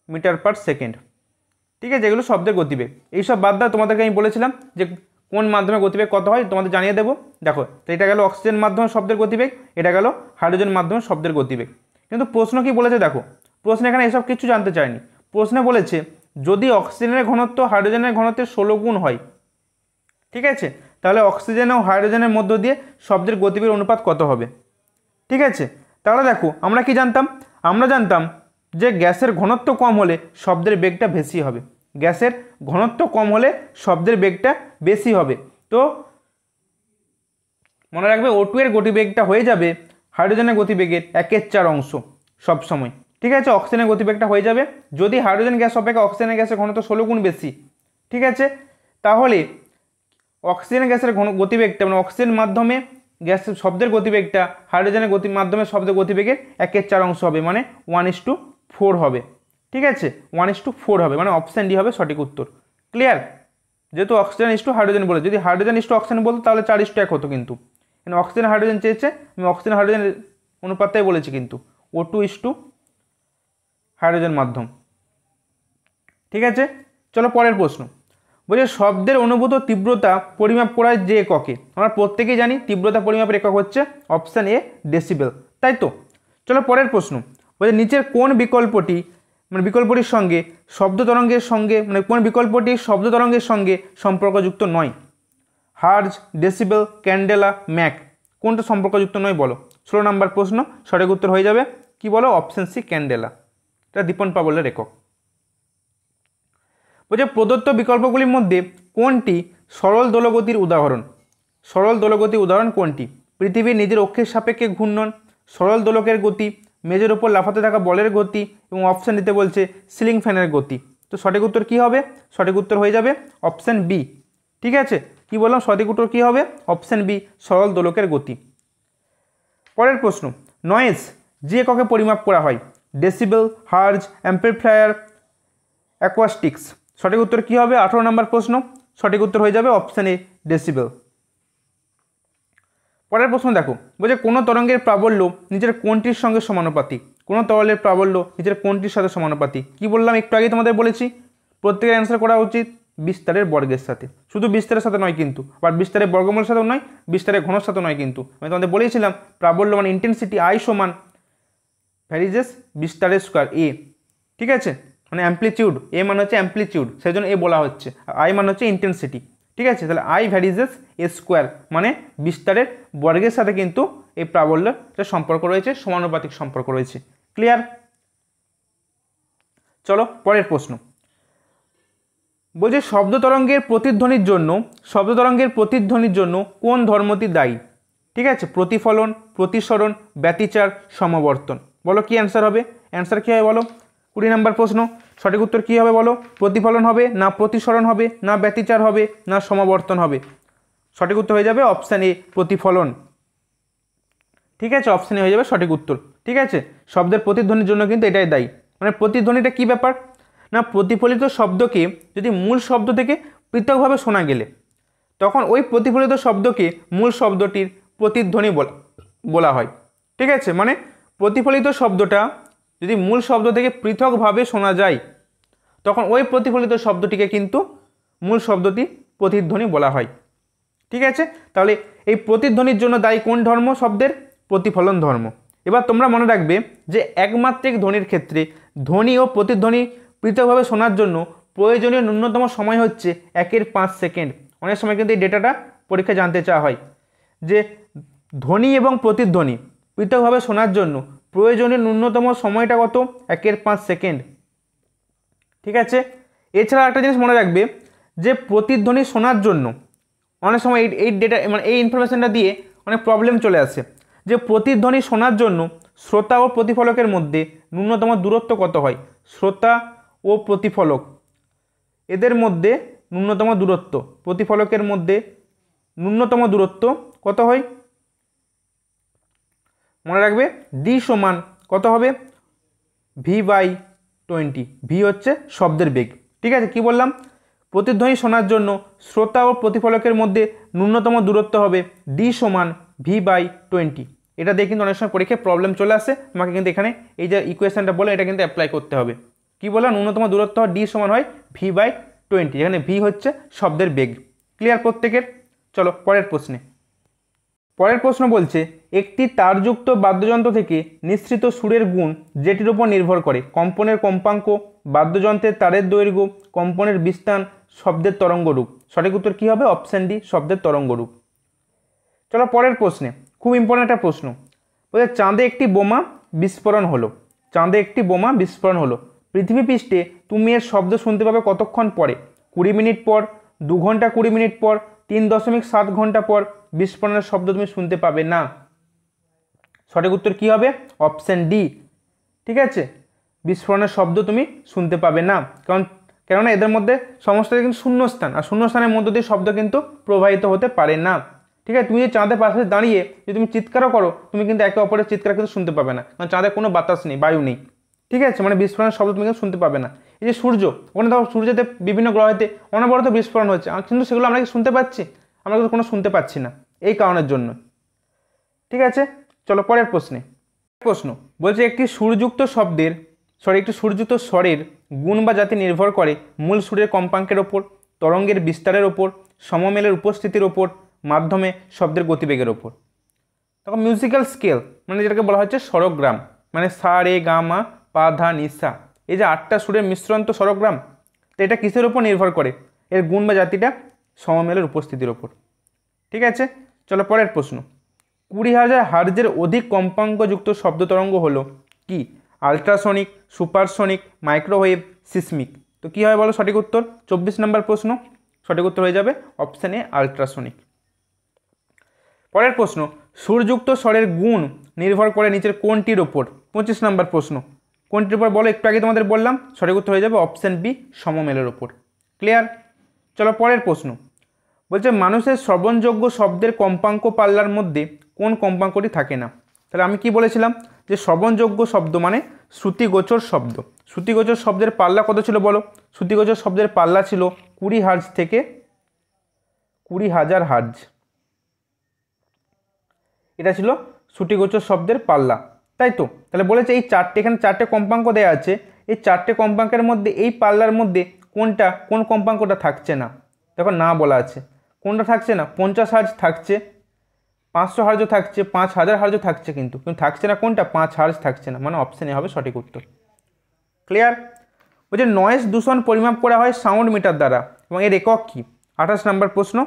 মিটার/সেকেন্ড। ঠিক আছে, এগুলো শব্দের গতিবেগ। এইসব বাদ দাও, তোমাদেরকে আমি বলেছিলাম যে কোন মাধ্যমে গতিবেগ কত হয় তোমাদের জানিয়ে দেবো। দেখো, তো এটা গেল অক্সিজেন মাধ্যমে শব্দের গতিবেগ, এটা গেল হাইড্রোজেন মাধ্যমে শব্দের গতিবেগ। কিন্তু প্রশ্ন কি বলেছে দেখো, প্রশ্ন এখানে এসব কিছু জানতে চায়নি, প্রশ্নে বলেছে যদি অক্সিজেনের ঘনত্ব হাইড্রোজেনের ঘনত্বের 16 গুণ হয়, ঠিক আছে, তাহলে অক্সিজেন ও হাইড্রোজেনের মধ্য দিয়ে শব্দের গতিবেগের অনুপাত কত হবে। ঠিক আছে, তাহলে দেখো আমরা কি জানতাম, আমরা জানতাম যে গ্যাসের ঘনত্ব কম হলে শব্দের বেগটা বেশি হবে, গ্যাসের ঘনত্ব কম হলে শব্দের বেগটা বেশি হবে। তো মনে রাখবে O2 এর গতিবেগটা হয়ে যাবে হাইড্রোজেনের গতিবেগের 1/4 অংশ সবসময়। ঠিক আছে, অক্সিজেনের গতিবেগটা হয়ে যাবে, যদি হাইড্রোজেন গ্যাস অপেক্ষা অক্সিজেনের গ্যাসের ঘনত্ব 16 গুণ বেশি, ঠিক আছে, তাহলে অক্সিজেন গ্যাসের গতিবেগটা মানে অক্সিজেন মাধ্যমে গ্যাসের শব্দের গতিবেগটা হাইড্রোজেনের মাধ্যমে শব্দের গতিবেগের 1/4 অংশ হবে, মানে 1:4 হবে। ঠিক আছে, 1:4 হবে, মানে অপশান ডি হবে সঠিক উত্তর। ক্লিয়ার? যেহেতু অক্সিজেন হাইড্রোজেন বলে, যদি হাইড্রোজেন অক্সিজেন বলতো তাহলে 4:1 হতো, কিন্তু অক্সিজেন হাইড্রোজেন চেয়েছে, আমি অক্সিজেন হাইড্রোজেন অনুপাতটাই বলেছি, কিন্তু O2 হাইড্রোজেন মাধ্যম। ঠিক আছে, চলো পরের প্রশ্ন। বলছে শব্দের অনুভূত তীব্রতা পরিমাপ করার যে এককে, আমরা প্রত্যেকেই জানি তীব্রতা পরিমাপের একক হচ্ছে অপশান এ ডেসিবেল, তাই তো। চলো পরের প্রশ্ন। বলছে নিচের কোন বিকল্পটি মানে বিকল্পটির সঙ্গে শব্দ তরঙ্গের সঙ্গে মানে কোন বিকল্পটি শব্দ তরঙ্গের সঙ্গে সম্পর্কযুক্ত নয়। হার্জ, ডেসিবেল, ক্যান্ডেলা, ম্যাক, কোনটা সম্পর্কযুক্ত নয় বলো। 16 নম্বর প্রশ্ন, সঠিক উত্তর হয়ে যাবে কি বলো, অপশান সি ক্যান্ডেলা, এটা দীপন পাবলের একক। বলছে প্রদত্ত বিকল্পগুলির মধ্যে কোনটি সরল দোলগতির উদাহরণ। সরল দোলগতির উদাহরণ কোনটি। পৃথিবীর নিজের অক্ষের সাপেক্ষে ঘূর্ণন, সরল দোলকের গতি, মেজের ওপর লাফাতে থাকা বলের গতি, এবং অপশান দিতে বলছে সিলিং ফ্যানের গতি। তো সঠিক উত্তর কী হবে, সঠিক উত্তর হয়ে যাবে অপশান বি। ঠিক আছে, কি বললাম, সঠিক উত্তর কী হবে, অপশান বি, সরল দোলকের গতি। পরের প্রশ্ন, নয়েজ যে এককে পরিমাপ করা হয়, ডেসিবেল, হার্জ, অ্যাম্পলিফায়ার, অ্যাকোয়াস্টিক্স, সঠিক উত্তর কী হবে, 18 নম্বর প্রশ্ন, সঠিক উত্তর হয়ে যাবে অপশান এ ডেসিবেল। পরের প্রশ্ন দেখো, বলছে কোনো তরঙ্গের প্রাবল্য নিচের কোনটির সঙ্গে সমানুপাতিক। কোনো তরলের প্রাবল্য নিচের কোনটির সাথে সমানুপাতিক। কি বললাম একটু আগেই তোমাদের বলেছি, প্রত্যেকের অ্যান্সার করা উচিত, বিস্তারের বর্গের সাথে। শুধু বিস্তারের সাথে নয় কিন্তু, আবার বিস্তারের বর্গমূলের সাথেও নয়, বিস্তারের ঘনর সাথেও নয় কিন্তু। আমি তোমাদের বলেছিলাম প্রাবল্য মানে ইন্টেন্সিটি আই সমান ভ্যারিজেস বিস্তারের স্কোয়ার এ, ঠিক আছে, মানে অ্যাম্পলিটিউড, এ মানে হচ্ছে অ্যাম্পলিটিউড, সেই জন্য এ বলা হচ্ছে, আর আই মানে হচ্ছে ইন্টেন্সিটি, ঠিক আছে। তাহলে আই ভ্যারিজেস এ স্কোয়ার মানে বিস্তারের বর্গের সাথে কিন্তু এই প্রাবল্যের সম্পর্ক রয়েছে, সমানুপাতিক সম্পর্ক রয়েছে। ক্লিয়ার? চলো পরের প্রশ্ন। বলছে শব্দ তরঙ্গের প্রতিধ্বনির জন্য কোন ধর্মটি দায়ী? ঠিক আছে, প্রতিফলন, প্রতিসরণ, ব্যতিচার, সমবর্তন। বলো কি অ্যান্সার হবে? অ্যান্সার কী হবে বলো? 20 নম্বর প্রশ্ন। সঠিক উত্তর কী হবে বলো? প্রতিফলন হবে না প্রতিসরণ হবে না ব্যতিচার হবে না সমবর্তন হবে? সঠিক উত্তর হয়ে যাবে অপশান এ, প্রতিফলন। ঠিক আছে, অপশান এ হয়ে যাবে সঠিক উত্তর। ঠিক আছে, শব্দের প্রতিধ্বনির জন্য কিন্তু এটাই দায়ী। মানে প্রতিধ্বনিটা কী ব্যাপার না, প্রতিফলিত শব্দকে যদি মূল শব্দ থেকে পৃথকভাবে শোনা গেলে তখন ওই প্রতিফলিত শব্দকে মূল শব্দটির প্রতিধ্বনি বলা হয়। ঠিক আছে, মানে প্রতিফলিত শব্দটা যদি মূল শব্দ থেকে পৃথকভাবে শোনা যায় তখন ওই প্রতিফলিত শব্দটিকে কিন্তু মূল শব্দটি প্রতিধ্বনি বলা হয়। ঠিক আছে, তাহলে এই প্রতিধ্বনির জন্য দায়ী কোন ধর্ম শব্দের? প্রতিফলন ধর্ম। এবার তোমরা মনে রাখবে যে একমাত্রিক ধ্বনির ক্ষেত্রে ধ্বনি ও প্রতিধ্বনি পৃথকভাবে শোনার জন্য প্রয়োজনীয় ন্যূনতম সময় হচ্ছে 1/5 সেকেন্ড। অনেক সময় কিন্তু এই ডেটাটা পরীক্ষায় জানতে চাওয়া হয় যে ধ্বনি এবং প্রতিধ্বনি পৃথকভাবে শোনার জন্য প্রয়োজনীয় ন্যূনতম সময়টা কত? 1/5 সেকেন্ড। ঠিক আছে, এছাড়া একটা জিনিস মনে রাখবে যে প্রতিধ্বনি শোনার জন্য অনেক সময় এই ডেটা মানে এই ইনফরমেশনটা দিয়ে অনেক প্রবলেম চলে আসে যে প্রতিধ্বনি শোনার জন্য শ্রোতা ও প্রতিফলকের মধ্যে ন্যূনতম দূরত্ব কত হয়? শ্রোতা ও প্রতিফলক এদের মধ্যে ন্যূনতম দূরত্ব, প্রতিফলকের মধ্যে ন্যূনতম দূরত্ব কত হয়? মনে রাখবে ডি সমান কত হবে? v/20। ভি হচ্ছে শব্দের বেগ। ঠিক আছে, কি বললাম? প্রতিধ্বনি শোনার জন্য শ্রোতা ও প্রতিফলকের মধ্যে ন্যূনতম দূরত্ব হবে ডি সমান v/20। এটা দিয়ে কিন্তু অনেক সময় পরীক্ষায় প্রবলেম চলে আসে, তোমাকে কিন্তু এখানে এই যে ইকুয়েশনটা বলে এটা কিন্তু অ্যাপ্লাই করতে হবে। কি বললাম? ন্যূনতম দূরত্ব ডি সমান হয় v/20, এখানে ভি হচ্ছে শব্দের বেগ। ক্লিয়ার প্রত্যেকের? চলো পরের প্রশ্নে। পরের প্রশ্ন বলছে একটি তারযুক্ত বাদ্যযন্ত্র থেকে নিঃসৃত সুরের গুণ যেটির উপর নির্ভর করে কম্পনের কম্পাঙ্ক, বাদ্যযন্ত্রের তারের দৈর্ঘ্য, কম্পনের বিস্তার, শব্দের তরঙ্গরূপ। সঠিক উত্তর কী হবে? অপশান ডি, শব্দের তরঙ্গরূপ। চলো পরের প্রশ্নে, খুব ইম্পর্টেন্ট একটা প্রশ্ন। বলছে চাঁদে একটি বোমা বিস্ফোরণ হলো। চাঁদে একটি বোমা বিস্ফোরণ হলো, পৃথিবী পৃষ্ঠে তুমি এর শব্দ শুনতে পাবে কতক্ষণ পরে? 20 মিনিট পর, 2 ঘন্টা 20 মিনিট পর, 3.7 ঘন্টা পর বিস্ফোরণের শব্দ তুমি শুনতে পাবে না। সঠিক উত্তর কী হবে? Option D. ঠিক আছে, বিস্ফোরণের শব্দ তুমি শুনতে পাবে না, কেননা এদের মধ্যে সমস্ত কিন্তু শূন্যস্থান, আর শূন্যস্থানের মধ্য দিয়ে শব্দ কিন্তু প্রবাহিত হতে পারে না। ঠিক আছে, তুমি যদি চাঁদের পাশে দাঁড়িয়ে যদি তুমি চিৎকারও করো তুমি কিন্তু একে অপরের চিৎকার কিন্তু শুনতে পাবে না, কারণ চাঁদে কোনো বাতাস নেই, বায়ু নেই। ঠিক আছে, মানে বিস্ফোরণের শব্দ তুমি কিন্তু শুনতে পাবে না। এই যে সূর্য, ওখানে ধরো সূর্যতে বিভিন্ন গ্রহেতে অনবরত বিস্ফোরণ হচ্ছে, কিন্তু সেগুলো আমরা কি শুনতে পাচ্ছি? আমরা কিন্তু কোনো শুনতে পাচ্ছি না, এই কারণের জন্য। ঠিক আছে, চলো পরের প্রশ্নে। প্রশ্ন বলছে একটি সুরযুক্ত স্বরের গুণ বা জাতি নির্ভর করে মূল সুরের কম্পাঙ্কের ওপর, তরঙ্গের বিস্তারের ওপর, সমমেলের উপস্থিতির ওপর, মাধ্যমে শব্দের গতিবেগের ওপর। তখন মিউজিক্যাল স্কেল মানে যেটাকে বলা হচ্ছে স্বরগ্রাম, মানে সা রে গা মা পা ধা নি সা, এই যে 8টা সুরের মিশ্রণ তো স্বরগ্রাম। তো এটা কিসের ওপর নির্ভর করে? এর গুণ বা জাতিটা সমমেলের উপস্থিতির ওপর। ঠিক আছে, চলো পরের প্রশ্ন। 20,000 হার্জের অধিক কম্পাঙ্কযুক্ত শব্দ তরঙ্গ হলো কি? Ultrasonic, supersonic, microwave, seismic. তো কী হবে বলো সঠিক উত্তর? 24 নম্বর প্রশ্ন। সঠিক উত্তর হয়ে যাবে অপশান এ, আলট্রাসনিক। পরের প্রশ্ন, সুরযুক্ত স্বরের গুণ নির্ভর করে নিচের কোনটির ওপর? 25 নম্বর প্রশ্ন। কোনটির উপর বলো? একটু আগে তোমাদের বললাম, সঠিক উত্তর হয়ে যাবে অপশান বি, সমমেলের ওপর। ক্লিয়ার? চলো পরের প্রশ্ন। বলছে মানুষের শ্রবণযোগ্য শব্দের কম্পাঙ্ক পাল্লার মধ্যে কোন কম্পাঙ্কটি থাকে না? তাহলে আমি কি বলেছিলাম যে শ্রবণযোগ্য শব্দ মানে শ্রুতিগোচর শব্দ। শ্রুতিগোচর শব্দের পাল্লা কত ছিল বলো? শ্রুতিগোচর শব্দের পাল্লা ছিল 20 হার্জ থেকে 20,000 হার্জ। এটা ছিল শ্রুতিগোচর শব্দের পাল্লা, তাই তো? তাহলে বলেছে এই এখানে চারটে কম্পাঙ্ক দেওয়া আছে, এই চারটে কম্পাঙ্কের মধ্যে এই পাল্লার মধ্যে কোন কম্পাঙ্কটা থাকছে না? দেখো না বলা আছে, কোনটা থাকছে না? 50 হার্জ থাকছে, 500 হার্জও থাকছে, 5000 হার্জও থাকছে, কিন্তু থাকছে না কোনটা? 5 হার্জ থাকছে না, মানে অপশন এ হবে সঠিক উত্তর। ক্লিয়ার? বলছে নয়েজ দূষণ পরিমাপ করা হয় সাউন্ড মিটার দ্বারা এবং এর একক কী? 28 নম্বর প্রশ্ন,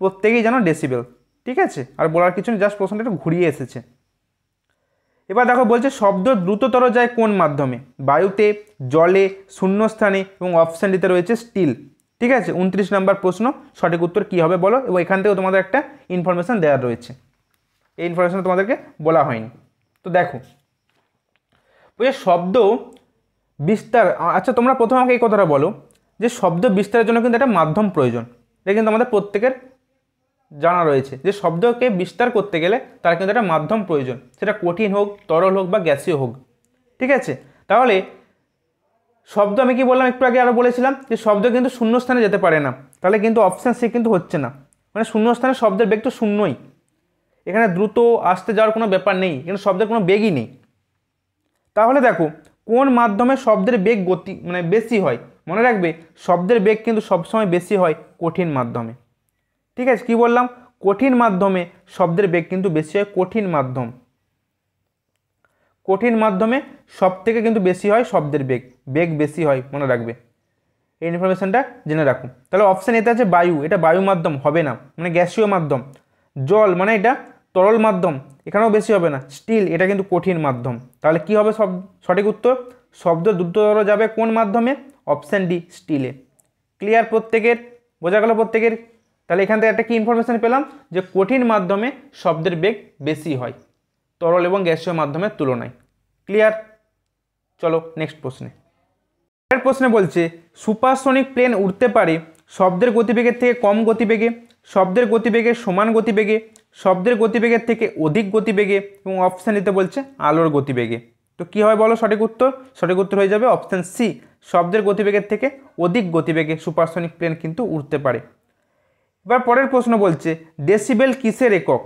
প্রত্যেকেই জানো ডেসিবেল। ঠিক আছে, আর বলার কিছু নেই, জাস্ট প্রশ্নটা একটু ঘুরিয়ে এসেছে। এবার দেখো বলছে শব্দ দ্রুততর যায় কোন মাধ্যমে? বায়ুতে, জলে, শূন্যস্থানে এবং অপশান ডিতে রয়েছে স্টিল। ঠিক আছে, 29 নম্বর প্রশ্ন, সঠিক উত্তর কী হবে বলো? এবং এখান থেকেও তোমাদের একটা ইনফরমেশান দেওয়া রয়েছে, এই ইনফরমেশান তোমাদেরকে বলা হয়নি। তো দেখো বলছে শব্দ বিস্তার, আচ্ছা তোমরা প্রথমে আমাকে এই কথাটা বলো যে শব্দ বিস্তারের জন্য কিন্তু একটা মাধ্যম প্রয়োজন। এটা কিন্তু আমাদের প্রত্যেকের জানা রয়েছে যে শব্দকে বিস্তার করতে গেলে তার কিন্তু একটা মাধ্যম প্রয়োজন, সেটা কঠিন হোক, তরল হোক বা গ্যাসীয় হোক। ঠিক আছে, তাহলে শব্দ আমি কি বললাম একটু আগে আরও বলেছিলাম যে শব্দ কিন্তু শূন্যস্থানে যেতে পারে না, তাহলে কিন্তু অপশান সি কিন্তু হচ্ছে না, মানে শূন্যস্থানে শব্দের বেগ তো শূন্যই, এখানে দ্রুত আসতে যাওয়ার কোনো ব্যাপার নেই, এখানে শব্দের কোনো বেগই নেই। তাহলে দেখো কোন মাধ্যমে শব্দের বেগ বেশি হয়? মনে রাখবে শব্দের বেগ কিন্তু সবসময় বেশি হয় কঠিন মাধ্যমে। ঠিক আছে, কি বললাম? কঠিন মাধ্যমে শব্দের বেগ কিন্তু বেশি হয়, কঠিন মাধ্যমে সব থেকে কিন্তু বেশি হয় শব্দের বেগ বেশি হয়, মনে রাখবে, এই ইনফরমেশনটা জেনে রাখুন। তাহলে অপশান এতে আছে বায়ু, এটা বায়ু মাধ্যম হবে না, মানে গ্যাসীয় মাধ্যম। জল মানে এটা তরল মাধ্যম, এখানেও বেশি হবে না। স্টিল এটা কিন্তু কঠিন মাধ্যম। তাহলে কি হবে সঠিক উত্তর? শব্দ দ্রুততর যাবে কোন মাধ্যমে? Option D, স্টিলে। ক্লিয়ার প্রত্যেকের? বোঝা গেল প্রত্যেকের? তাহলে এখান থেকে একটা কি ইনফরমেশন পেলাম যে কঠিন মাধ্যমে শব্দের বেগ বেশি হয় তরল এবং গ্যাসীয় মাধ্যমের তুলনায়। ক্লিয়ার? চলো নেক্সট প্রশ্নে। পরের প্রশ্নে বলছে সুপারসনিক প্লেন উড়তে পারে শব্দের গতিবেগের থেকে কম গতিবেগে, শব্দের গতিবেগের সমান গতিবেগে, শব্দের গতিবেগের থেকে অধিক গতিবেগে এবং অপশান দিতে বলছে আলোর গতিবেগে। তো কী হয় বলো সঠিক উত্তর? সঠিক উত্তর হয়ে যাবে অপশান সি, শব্দের গতিবেগের থেকে অধিক গতিবেগে সুপারসনিক প্লেন কিন্তু উড়তে পারে। এবার পরের প্রশ্ন বলছে ডেসিবেল কিসের একক?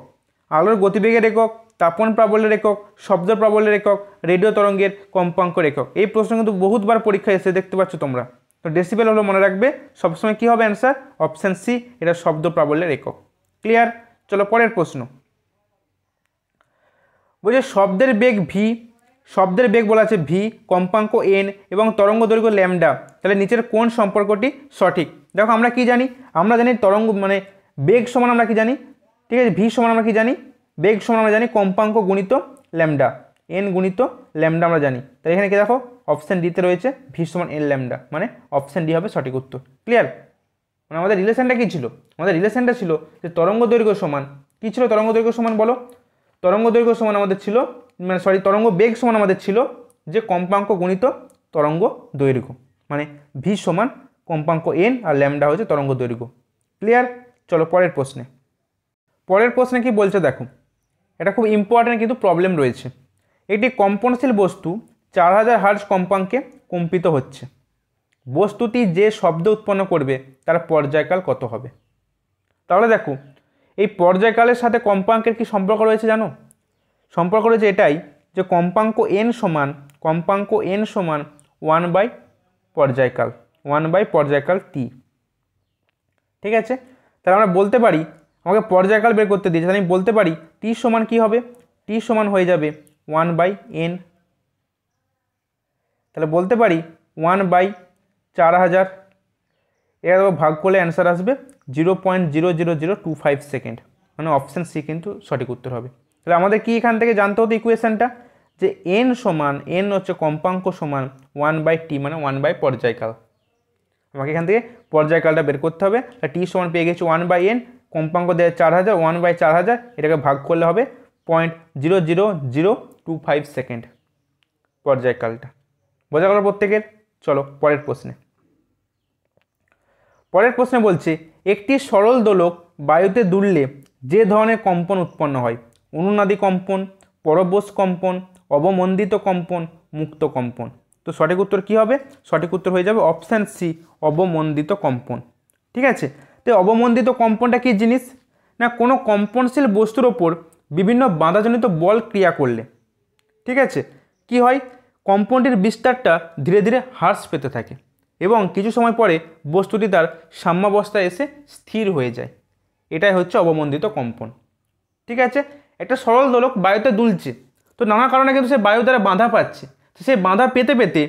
আলোর গতিবেগের একক, তাপন প্রাবল্যের একক, শব্দ প্রাবল্যের একক, রেডিও তরঙ্গের কম্পাঙ্কের একক। এই প্রশ্ন কিন্তু বহুতবার পরীক্ষায় এসে দেখতে পাচ্ছ তোমরা। তো ডেসিবেল হলো মনে রাখবে সবসময় কী হবে অ্যান্সার? অপশান সি, এটা শব্দ প্রাবল্যের একক। ক্লিয়ার? চলো পরের প্রশ্ন। বলছে শব্দের বেগ ভি, শব্দের বেগ বলা আছে ভি, কম্পাঙ্ক এন এবং তরঙ্গ দৈর্ঘ্য ল্যামডা, তাহলে নিচের কোন সম্পর্কটি সঠিক? দেখো আমরা কি জানি? আমরা জানি তরঙ্গ বেগ সমান আমরা কি জানি? ঠিক আছে, ভি সমান আমরা কি জানি? বেগ সমান আমরা জানি কম্পাঙ্ক গুণিত ল্যামডা, এন গুণিত ল্যামডা আমরা জানি। তাহলে এখানে কি দেখো অপশান ডিতে রয়েছে ভি সমান এন ল্যামডা, মানে অপশান ডি হবে সঠিক উত্তর। ক্লিয়ার? মানে আমাদের রিলেশনটা কী ছিল? আমাদের রিলেশনটা ছিল যে তরঙ্গ দৈর্ঘ্য সমান, কী ছিল তরঙ্গ দৈর্ঘ্য সমান বলো? তরঙ্গ দৈর্ঘ্য সমান আমাদের ছিল তরঙ্গ বেগ সমান আমাদের ছিল যে কম্পাঙ্ক গুণিত তরঙ্গ দৈর্ঘ্য, মানে ভি সমান কম্পাঙ্ক এন আর ল্যামডা হচ্ছে তরঙ্গ দৈর্ঘ্য। ক্লিয়ার? চলো পরের প্রশ্নে। পরের প্রশ্নে কি বলছে দেখো, এটা খুব ইম্পর্ট্যান্ট কিন্তু প্রবলেম রয়েছে। একটি কম্পনশীল বস্তু 4000 হার্জ কম্পাঙ্কে কম্পিত হচ্ছে, বস্তুটি যে শব্দ উৎপন্ন করবে তার পর্যায়কাল কত হবে? তাহলে দেখো এই পর্যায়কালের সাথে কম্পাঙ্কের কি সম্পর্ক রয়েছে জানো? সম্পর্ক রয়েছে এটাই যে কম্পাঙ্ক এন সমান 1/পর্যায়কাল, 1/পর্যায়কাল টি। ঠিক আছে, তাহলে আমরা বলতে পারি, আমাকে পর্যায়কাল বের করতে দিয়েছে, আমি বলতে পারি টি সমান কি হবে? টি সমান হয়ে যাবে 1/n। তাহলে বলতে পারি 1/4000, এরা ভাগ করলে অ্যান্সার আসবে 0.00025 সেকেন্ড, মানে অপশান সি কিন্তু সঠিক উত্তর হবে। তাহলে আমাদের কি এখান থেকে জানতে হতো ইকুয়েশনটা, যে এন হচ্ছে কম্পাঙ্ক সমান 1/t, মানে 1/পর্যায়কাল। আমাকে এখান থেকে পর্যায়কালটা বের করতে হবে। টি সমান পেয়ে গেছি 1/n, কম্পাঙ্ক দেয় 4000, 1/4000, এটাকে ভাগ করলে হবে 0.00025 সেকেন্ড পর্যায়কালটা। বোঝা গেল প্রত্যেকের? চলো পরের প্রশ্নে। পরের প্রশ্নে বলছে একটি সরল দোলক বায়ুতে দুললে যে ধরনের কম্পন উৎপন্ন হয়? অনুনাদি কম্পন, পরবশ কম্পন, অবমন্দিত কম্পন, মুক্ত কম্পন। তো সঠিক উত্তর কি হবে? সঠিক উত্তর হয়ে যাবে অপশান সি, অবমন্দিত কম্পন। ঠিক আছে, তো অবমন্দিত কম্পনটা কী জিনিস? না কোনো কম্পনশীল বস্তুর ওপর বিভিন্ন বাধাজনিত বল ক্রিয়া করলে, ঠিক আছে, কি হয়? কম্পনটির বিস্তারটা ধীরে ধীরে হ্রাস পেতে থাকে এবং কিছু সময় পরে বস্তুটি তার সাম্যাবস্থায় এসে স্থির হয়ে যায়। এটাই হচ্ছে অবমন্দিত কম্পন। ঠিক আছে, একটা সরল দোলক বায়ুতে দুলছে, তো নানা কারণে কিন্তু সে বায়ু দ্বারা বাধা পাচ্ছে। সেই বাধা পেতে পেতে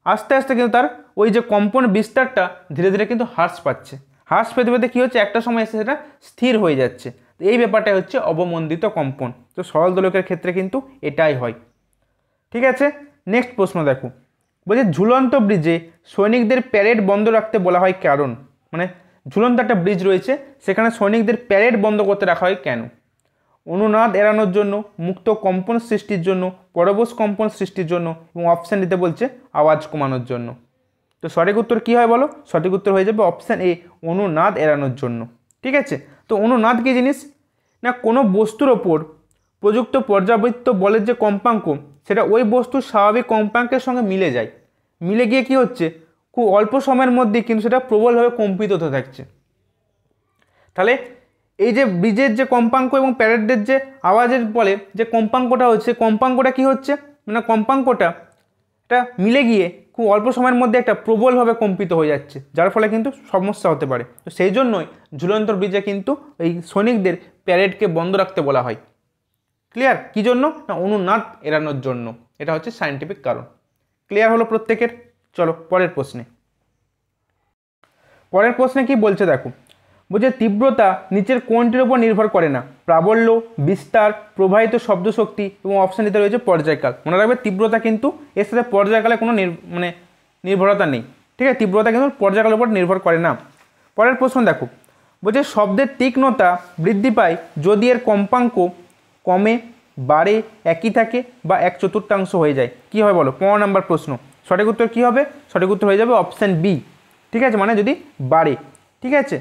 আস্তে আস্তে কিন্তু তার ওই যে কম্পন বিস্তারটা ধীরে ধীরে কিন্তু হ্রাস পাচ্ছে। হ্রাস পেতে পেতে কী হচ্ছে, একটা সময় এসে সেটা স্থির হয়ে যাচ্ছে। তো এই ব্যাপারটাই হচ্ছে অবমন্দিত কম্পন। তো সরল দোলকের ক্ষেত্রে কিন্তু এটাই হয়। ঠিক আছে, নেক্সট প্রশ্ন দেখো, বলছে ঝুলন্ত ব্রিজে সৈনিকদের প্যারেড বন্ধ রাখতে বলা হয় কারণ, মানে ঝুলন্ত একটা ব্রিজ রয়েছে, সেখানে সৈনিকদের প্যারেড বন্ধ করতে রাখা হয় কেন? অনুনাদ এড়ানোর জন্য, মুক্ত কম্পন সৃষ্টির জন্য, পরবশ কম্পন সৃষ্টির জন্য, এবং অপশান দিতে বলছে আওয়াজ কমানোর জন্য। তো সঠিক উত্তর কী হয় বলো? সঠিক উত্তর হয়ে যাবে অপশান এ, অনুনাদ এড়ানোর জন্য। ঠিক আছে, তো অনুনাদ কী জিনিস না, কোনো বস্তুর ওপর প্রযুক্ত পর্যাবৃত্ত বলের যে কম্পাঙ্ক, সেটা ওই বস্তুর স্বাভাবিক কম্পাঙ্কের সঙ্গে মিলে যায়। মিলে গিয়ে কি হচ্ছে, খুব অল্প সময়ের মধ্যেই কিন্তু সেটা প্রবলভাবে কম্পিত হতে থাকছে। তাহলে এই যে ব্রিজের যে কম্পাঙ্ক এবং প্যারেডের যে আওয়াজের বলে যে কম্পাঙ্কটা হচ্ছে, কম্পাঙ্কটা কি হচ্ছে, মানে কম্পাঙ্কটা এটা মিলে গিয়ে খুব অল্প সময়ের মধ্যে একটা প্রবলভাবে কম্পিত হয়ে যাচ্ছে, যার ফলে কিন্তু সমস্যা হতে পারে। তো সেই জন্যই ঝুলন্ত ব্রিজে কিন্তু এই সৈনিকদের প্যারেডকে বন্ধ রাখতে বলা হয়। ক্লিয়ার? কী জন্য না, অনুনাদ এড়ানোর জন্য। এটা হচ্ছে সায়েন্টিফিক কারণ। ক্লিয়ার হলো প্রত্যেকের? চলো পরের প্রশ্নে। পরের প্রশ্নে কি বলছে দেখো, বলছে তীব্রতা নিচের কোনটির উপর নির্ভর করে না? প্রাবল্য, বিস্তার, প্রবাহিত শব্দশক্তি, এবং অপশান দিতে রয়েছে পর্যায়কাল। মনে রাখবে তীব্রতা কিন্তু এর সাথে পর্যায়কালে কোনো নির্ভরতা নেই। ঠিক আছে, তীব্রতা কিন্তু পর্যায়কালের উপর নির্ভর করে না। পরের প্রশ্ন দেখো, বলছে শব্দের তীক্ষ্ণতা বৃদ্ধি পায় যদি এর কম্পাঙ্ক কমে, বাড়ে, একই থাকে বা 1/4 হয়ে যায়। কী হবে বলো? 15 নম্বর প্রশ্ন। সঠিক উত্তর কী হবে? সঠিক উত্তর হয়ে যাবে অপশান বি। ঠিক আছে, মানে যদি বাড়ে। ঠিক আছে,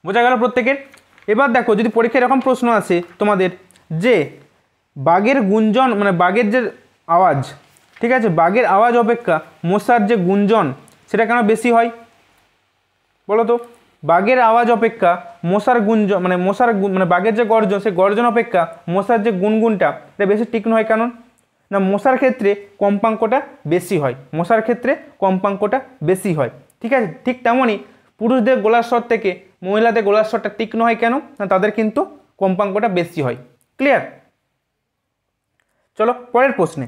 বোঝা গেল প্রত্যেকের? এবার দেখো, যদি পরীক্ষায় এরকম প্রশ্ন আসে তোমাদের যে বাঘের গুঞ্জন, মানে বাঘের যে আওয়াজ, ঠিক আছে, বাঘের আওয়াজ অপেক্ষা মশার যে গুঞ্জন সেটা কেন বেশি হয় বলো তো? বাঘের আওয়াজ অপেক্ষা মশার গুঞ্জন, মানে বাঘের যে গর্জন, সেই গর্জন অপেক্ষা মশার যে গুনগুনটা এটা বেশি তীক্ষ্ণ হয়। কারণ না, মশার ক্ষেত্রে কম্পাঙ্কটা বেশি হয়, মশার ক্ষেত্রে কম্পাঙ্কটা বেশি হয়। ঠিক আছে, ঠিক তেমনই পুরুষদের গলার স্বর থেকে মহিলাদের গলার স্বরটা তীক্ষ্ণ হয় কেন না, তাদের কিন্তু কম্পাঙ্কটা বেশি হয়। ক্লিয়ার? চলো পরের প্রশ্নে।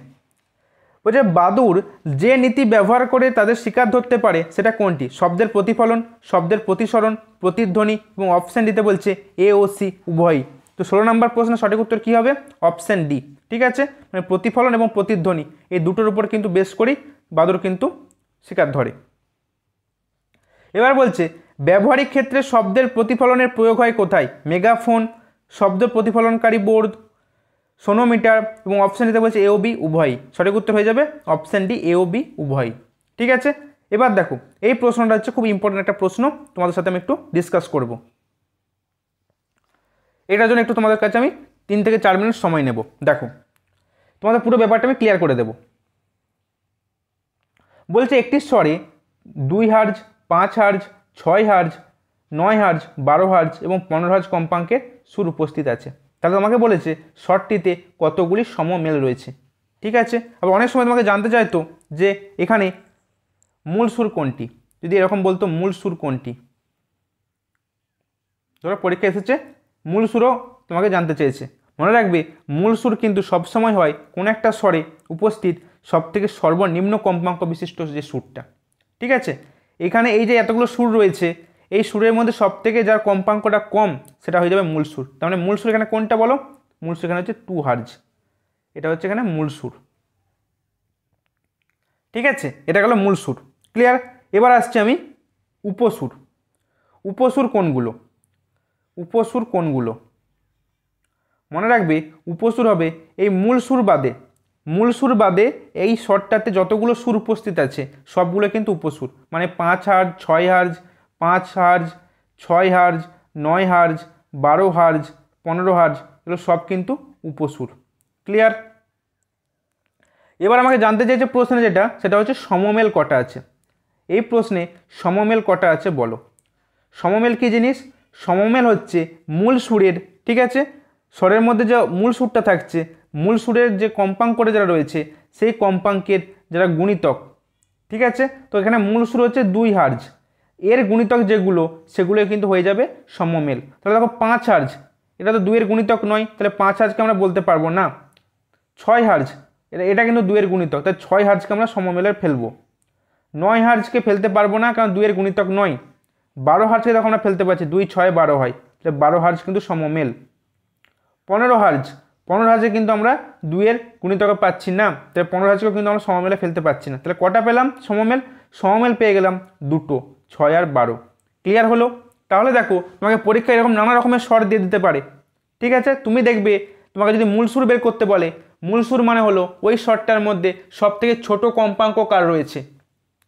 বলছে বাদুড় যে নীতি ব্যবহার করে তাদের শিকার ধরতে পারে সেটা কোনটি? শব্দের প্রতিফলন, শব্দের প্রতিসরণ, প্রতিধ্বনি, এবং অপশান দিতে বলছে এ ও সি উভয়ই। তো 16 নম্বর প্রশ্নের সঠিক উত্তর কী হবে? Option D. ঠিক আছে, মানে প্রতিফলন এবং প্রতিধ্বনি এই দুটোর উপর কিন্তু বেশ করেই বাদুড় কিন্তু শিকার ধরে। এবার বলছে ব্যবহারিক ক্ষেত্রে শব্দের প্রতিফলনের প্রয়োগ হয় কোথায়? মেগাফোন, শব্দ প্রতিফলনকারী বোর্ড, সোনোমিটার, এবং অপশান দিতে বলছে এ ও বি উভয়ই। সঠিক উত্তর হয়ে যাবে অপশান ডি, এ ও বি উভয়ই। ঠিক আছে, এবার দেখো এই প্রশ্নটা হচ্ছে খুব ইম্পর্টেন্ট একটা প্রশ্ন, তোমাদের সাথে আমি একটু ডিসকাস করব। এটার জন্য একটু তোমাদের কাছে আমি 3 থেকে 4 মিনিট সময় নেব। দেখো তোমাদের পুরো ব্যাপারটা আমি ক্লিয়ার করে দেব। বলছে একটি স্বরে 2 hertz, 5 hertz, 6 hertz, 9 hertz, 12 hertz এবং 15 হার্জ কম্পাঙ্কের সুর উপস্থিত আছে। তাহলে তোমাকে বলেছে স্বরটিতে কতগুলি সমমেল রয়েছে। ঠিক আছে, আবার অনেক সময় তোমাকে জানতে চাইতো যে এখানে মূল সুর কোনটি, যদি এরকম বলতো মূল সুর কোনটি, ধরো পরীক্ষা এসেছে মূল সুরও তোমাকে জানতে চেয়েছে। মনে রাখবে মূল সুর কিন্তু সবসময় হয় কোনো একটা স্বরে উপস্থিত সবথেকে সর্বনিম্ন কম্পাঙ্ক বিশিষ্ট যে সুরটা। ঠিক আছে, এখানে এই যে এতগুলো সুর রয়েছে, এই সুরের মধ্যে সবথেকে যার কম্পাঙ্কটা কম সেটা হয়ে যাবে মূল সুর। তার মানে মূল সুর এখানে কোনটা বলো? মূল সুর এখানে হচ্ছে 2 হার্জ, এটা হচ্ছে এখানে মূল সুর। ঠিক আছে, এটা গেল মূল সুর। ক্লিয়ার? এবার আসছে আমি উপসুর। উপসুর কোনগুলো? উপসুর কোনগুলো মনে রাখবে, উপসুর হবে এই মূল সুর বাদে, মূল সুর বাদে এই স্বরটাতে যতগুলো সুর উপস্থিত আছে সবগুলো কিন্তু উপসুর। মানে 5 hertz, 6 hertz, 5 hertz, 6 hertz, 9 hertz, 12 hertz, 15 hertz, এগুলো সব কিন্তু উপসুর। ক্লিয়ার? এবার আমাকে জানতে চাইছে প্রশ্নে যেটা, সেটা হচ্ছে সমমেল কটা আছে। এই প্রশ্নে সমমেল কটা আছে বলো। সমমেল কী জিনিস? সমমেল হচ্ছে মূল সুরের, ঠিক আছে, স্বরের মধ্যে যে মূল সুরটা থাকছে, মূল সুরের যে কম্পাঙ্কটা যারা রয়েছে সেই কম্পাঙ্কের যারা গুণিতক, ঠিক আছে, তো এখানে মূল সুর হচ্ছে 2 হার্জ, এর গুণিতক যেগুলো সেগুলো কিন্তু হয়ে যাবে সমমেল। তাহলে দেখো 5 হার্জ, এটা তো 2 এর গুণিতক নয়, তাহলে 5 হার্জকে আমরা বলতে পারবো না। 6 হার্জ, এটা কিন্তু 2 এর গুণিতক, তাই 6 হার্জকে আমরা সমমেলের ফেলবো। 9 হার্জকে ফেলতে পারবো না, কারণ 2 এর গুণিতক নয়। 12 হার্জকে দেখো আমরা ফেলতে পারছি, 2 6 12 হয়, তাহলে 12 হার্জ কিন্তু সমমেল। 15 হার্জ, 15 হার্জে কিন্তু আমরা 2 এর গুণিতকে পাচ্ছি না, তাহলে 15 হার্জকেও কিন্তু আমরা সমমেলে ফেলতে পারছি না। তাহলে কটা পেলাম সমমেল? সমমেল পেয়ে গেলাম দুটো, 6 আর 12। ক্লিয়ার হলো? তাহলে দেখো তোমাকে পরীক্ষায় এরকম নানা রকমের শর্ট দিয়ে দিতে পারে। ঠিক আছে, তুমি দেখবে তোমাকে যদি মূল সুর বের করতে বলে, মূল সুর মানে হলো ওই শর্টটার মধ্যে সবথেকে ছোট কম্পাঙ্ক কার রয়েছে।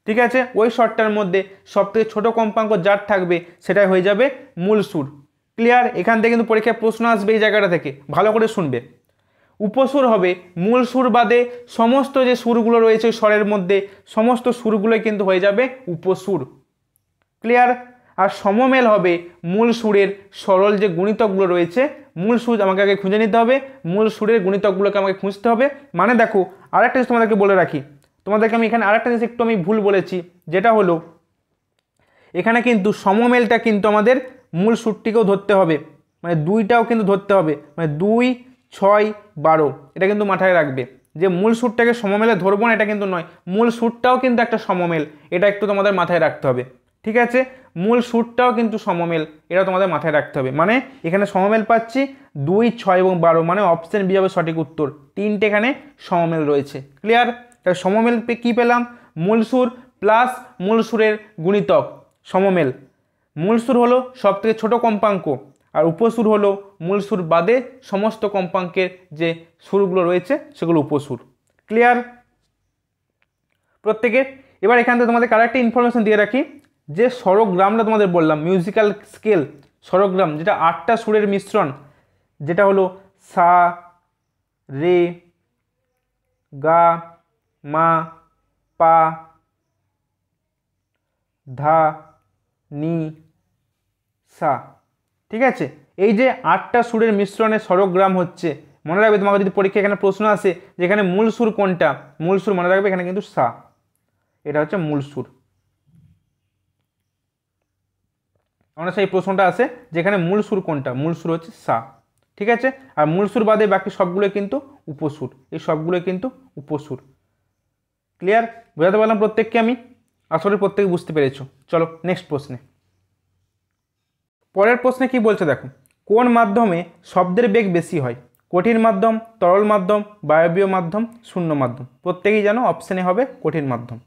ঠিক আছে, ওই শর্টটার মধ্যে সবথেকে ছোট কম্পাঙ্ক যার থাকবে সেটাই হয়ে যাবে মূল সুর। ক্লিয়ার? এখান থেকে কিন্তু পরীক্ষায় প্রশ্ন আসবে এই জায়গাটা থেকে, ভালো করে শুনবে। উপসুর হবে মূল সুর বাদে সমস্ত যে সুরগুলো রয়েছে ওই স্বরের মধ্যে, সমস্ত সুরগুলোই কিন্তু হয়ে যাবে উপসুর। ক্লিয়ার? আর সমমেল হবে মূল সুরের সরল যে গুণিতকগুলো রয়েছে, মূল সুর আমাকে আগে খুঁজে নিতে হবে, মূল সুরের গুণিতকগুলোকে আমাকে খুঁজতে হবে। মানে দেখো আরেকটা জিনিস তোমাদেরকে বলে রাখি, তোমাদেরকে আমি এখানে আরেকটা জিনিস একটু আমি ভুল বলেছি, যেটা হলো এখানে কিন্তু সমমেলটা কিন্তু আমাদের মূল সুরটিকেও ধরতে হবে, মানে 2টাও কিন্তু ধরতে হবে, মানে 2 6 12, এটা কিন্তু মাথায় রাখবে যে মূল সুরটাকে সমমেলে ধরবো না এটা কিন্তু নয়, মূল সুরটাও কিন্তু একটা সমমেল, এটা একটু তোমাদের মাথায় রাখতে হবে। ঠিক আছে, মূল সুরটাও কিন্তু সমমেল, এটা তোমাদের মাথায় রাখতে হবে। মানে এখানে সমমেল পাচ্ছি 2 6 এবং 12, মানে অপশন বি হবে সঠিক উত্তর, 3টে এখানে সমমেল রয়েছে। ক্লিয়ার? তাহলে সমমেল কি পেলাম? মূল সুর প্লাস মূল সুরের গুণিতক সমমেল। মূল সুর হলো সবথেকে ছোট কম্পাঙ্ক, আর উপসুর হলো মূল সুর বাদে সমস্ত কম্পাঙ্কের যে সুরগুলো রয়েছে সেগুলো উপসুর। ক্লিয়ার প্রত্যেকের? এবার এখান থেকে তোমাদের আরেকটা ইনফরমেশন দিয়ে রাখি, যে স্বরগ্রামটা তোমাদের বললাম, মিউজিক্যাল স্কেল স্বরগ্রাম, যেটা 8টা সুরের মিশ্রণ, যেটা হলো সা, রে, গা, মা, পা, ধা, নি, সা। ঠিক আছে, এই যে 8টা সুরের মিশ্রণে স্বরগ্রাম হচ্ছে, মনে রাখবে তোমাকে যদি পরীক্ষা এখানে প্রশ্ন আসে যে এখানে মূল সুর কোনটা, মূল সুর মনে রাখবে এখানে কিন্তু সা, এটা হচ্ছে মূল সুর। আমরা সেই প্রশ্নটা আসে যেখানে মূল সুর কোনটা, মূল সুর হচ্ছে সা। ঠিক আছে, আর মূল সুর বাদে বাকি সবগুলো কিন্তু উপসুর, এই সবগুলো কিন্তু উপসুর। ক্লিয়ার? বোঝাতে পারলাম প্রত্যেককে আমি? আসলে প্রত্যেকে বুঝতে পেরেছো। চলো নেক্সট প্রশ্নে। পরের প্রশ্নে কি বলছে দেখো, কোন মাধ্যমে শব্দের বেগ বেশি হয়? কঠিন মাধ্যম, তরল মাধ্যম, বায়বীয় মাধ্যম, শূন্য মাধ্যম। প্রত্যেকেই জানো অপশানে হবে কঠিন মাধ্যম।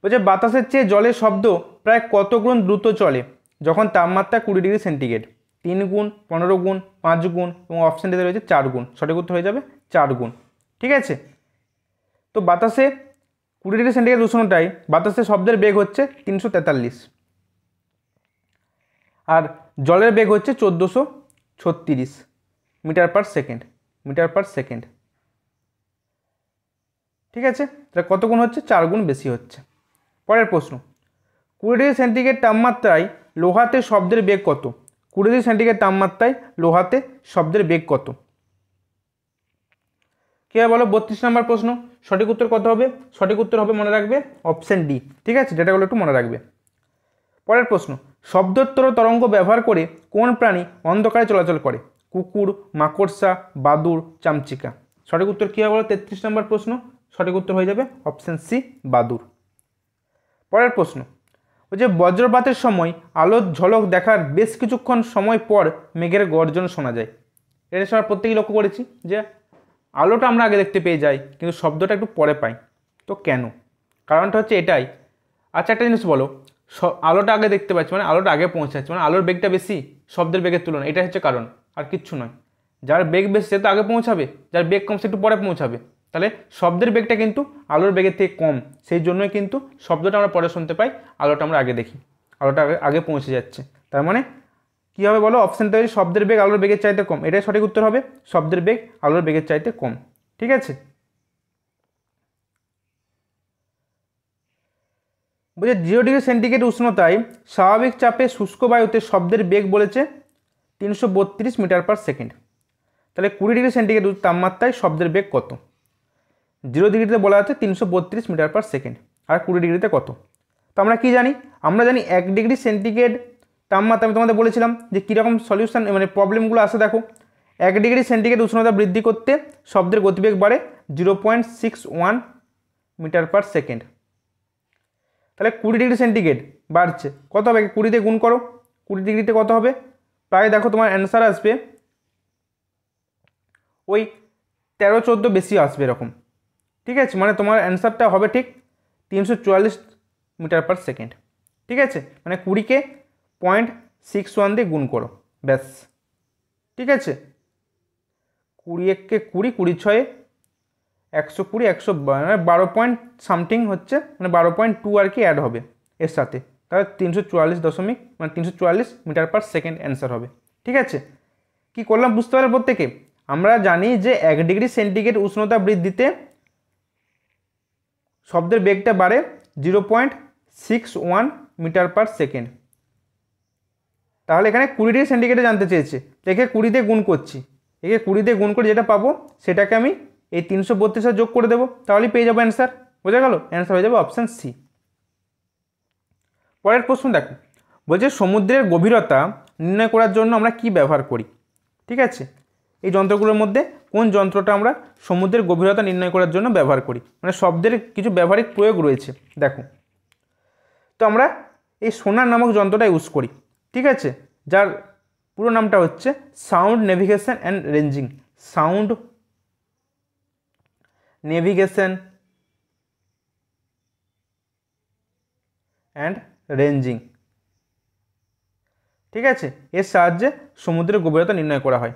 বলছে বাতাসের চেয়ে জলের শব্দ প্রায় কত গুণ দ্রুত চলে যখন তাপমাত্রা 20 ডিগ্রি সেন্টিগ্রেড? 3 গুণ, 15 গুণ, 5 গুণ, এবং অপশান দিতে রয়েছে 4 গুণ। সঠিক উত্তর হয়ে যাবে 4 গুণ। ঠিক আছে, তো বাতাসে 20 ডিগ্রি সেন্টিগ্রেড উষ্ণতায় বাতাসের শব্দের বেগ হচ্ছে 343, আর জলের বেগ হচ্ছে 1436 metre per second, metre per second. ঠিক আছে, তাহলে কত গুণ হচ্ছে? 4 গুণ বেশি হচ্ছে। পরের প্রশ্ন, 20 ডিগ্রি সেন্টিগ্রেড তাপমাত্রায় লোহাতে শব্দের বেগ কত? 20 ডিগ্রি সেন্টিগ্রেড তাপমাত্রায় লোহাতে শব্দের বেগ কত? কি হবে বলো? 32 নম্বর প্রশ্ন। সঠিক উত্তর কত হবে? সঠিক উত্তর হবে মনে রাখবে অপশন ডি। ঠিক আছে, ডেটাগুলো একটু মনে রাখবে। পরের প্রশ্ন, শব্দোত্তর তরঙ্গ ব্যবহার করে কোন প্রাণী অন্ধকারে চলাচল করে? কুকুর, মাকড়সা, বাদুড়, চামচিকা। সঠিক উত্তর কী হবে বলো? 33 নম্বর প্রশ্ন। সঠিক উত্তর হয়ে যাবে অপশন সি, বাদুড়। পরের প্রশ্ন, ওই যে বজ্রপাতের সময় আলোর ঝলক দেখার বেশ কিছুক্ষণ সময় পর মেঘের গর্জন শোনা যায়। এটা সবার প্রত্যেকেই লক্ষ্য করেছি যে আলোটা আমরা আগে দেখতে পেয়ে যাই কিন্তু শব্দটা একটু পরে পাই, তো কেন? কারণটা হচ্ছে এটাই। আচ্ছা একটা জিনিস বলো, আলোটা আগে দেখতে পাচ্ছি মানে আলোটা আগে পৌঁছাচ্ছে, মানে আলোর বেগটা বেশি শব্দের বেগের তুলনায়, এটা হচ্ছে কারণ, আর কিচ্ছু নয়। যার বেগ বেশি সে তো আগে পৌঁছাবে, যার বেগ কম সে একটু পরে পৌঁছাবে। তাহলে শব্দের বেগটা কিন্তু আলোর বেগের থেকে কম, সেই জন্যই কিন্তু শব্দটা আমরা পরে শুনতে পাই, আলোটা আমরা আগে দেখি, আলোটা আগে পৌঁছে যাচ্ছে। তার মানে কী হবে বলো? অপশানটা হচ্ছে শব্দের বেগ আলোর বেগের চাইতে কম, এটাই সঠিক উত্তর হবে, শব্দের বেগ আলোর বেগের চাইতে কম। ঠিক আছে, বলছে 0 ডিগ্রি সেন্টিগ্রেড উষ্ণতায় স্বাভাবিক চাপে শুষ্ক বায়ুতে শব্দের বেগ বলেছে 332 মিটার পার সেকেন্ড। তাহলে 20 ডিগ্রি সেন্টিগ্রেড তাপমাত্রায় শব্দের বেগ কত? 0 ডিগ্রিতে বলা আছে 332 মিটার পার সেকেন্ড। আর 20 ডিগ্রিতে কত। তো আমরা কি জানি, আমরা জানি 1 ডিগ্রি সেন্টিগ্রেড তাপমাত্রা, আমি তোমাদের বলেছিলাম যে কীরকম সলিউশন মানে প্রবলেমগুলো আসে। দেখো 1 ডিগ্রি সেন্টিগ্রেড উষ্ণতা বৃদ্ধি করতে শব্দের গতিবেগ বাড়ে 0.61 মিটার পার সেকেন্ড। তাহলে 20 ডিগ্রি সেন্টিগ্রেড বাড়ছে, কত হবে? 20 দিয়ে গুণ করো, 20 ডিগ্রিতে কত হবে? প্রায় দেখো তোমার অ্যান্সার আসবে ওই 13-14 বেশি আসবে এরকম। ঠিক আছে, মানে তোমার অ্যান্সারটা হবে ঠিক 344 মিটার পার সেকেন্ড। ঠিক আছে, মানে 20কে 0.61 দিয়ে গুণ করো, ব্যাস। ঠিক আছে, 21কে 20, 20 6 120, 112 পয়েন্ট সামথিং হচ্ছে, মানে 12.2 আর কি অ্যাড হবে এর সাথে, তাহলে 344 মিটার পার সেকেন্ড অ্যান্সার হবে। ঠিক আছে, কি করলাম বুঝতে পারলে প্রত্যেকে? আমরা জানি যে 1 ডিগ্রি সেন্টিগ্রেড উষ্ণতা বৃদ্ধিতে শব্দের বেগটা বাড়ে 0.61 মিটার পার সেকেন্ড। তাহলে এখানে 20 ডিগ্রি সেন্টিগ্রেডে জানতে চেয়েছে, একে 20 দিয়ে গুণ করছি, একে 20 দিয়ে গুণ করে যেটা পাবো সেটাকে আমি এই 332 যোগ করে দেবো, তাহলেই পেয়ে যাবো অ্যান্সার। বোঝা গেল? অ্যান্সার হয়ে যাবে অপশান সি। পরের প্রশ্ন দেখো, বলছে সমুদ্রের গভীরতা নির্ণয় করার জন্য আমরা কি ব্যবহার করি? ঠিক আছে, এই যন্ত্রগুলোর মধ্যে কোন যন্ত্রটা আমরা সমুদ্রের গভীরতা নির্ণয় করার জন্য ব্যবহার করি? মানে শব্দের কিছু ব্যবহারিক প্রয়োগ রয়েছে। দেখো, তো আমরা এই সোনার নামক যন্ত্রটা ইউজ করি। ঠিক আছে, যার পুরো নামটা হচ্ছে sound navigation and ranging. Sound navigation and ranging. ঠিক আছে, এর সাহায্যে সমুদ্রের গভীরতা নির্ণয় করা হয়।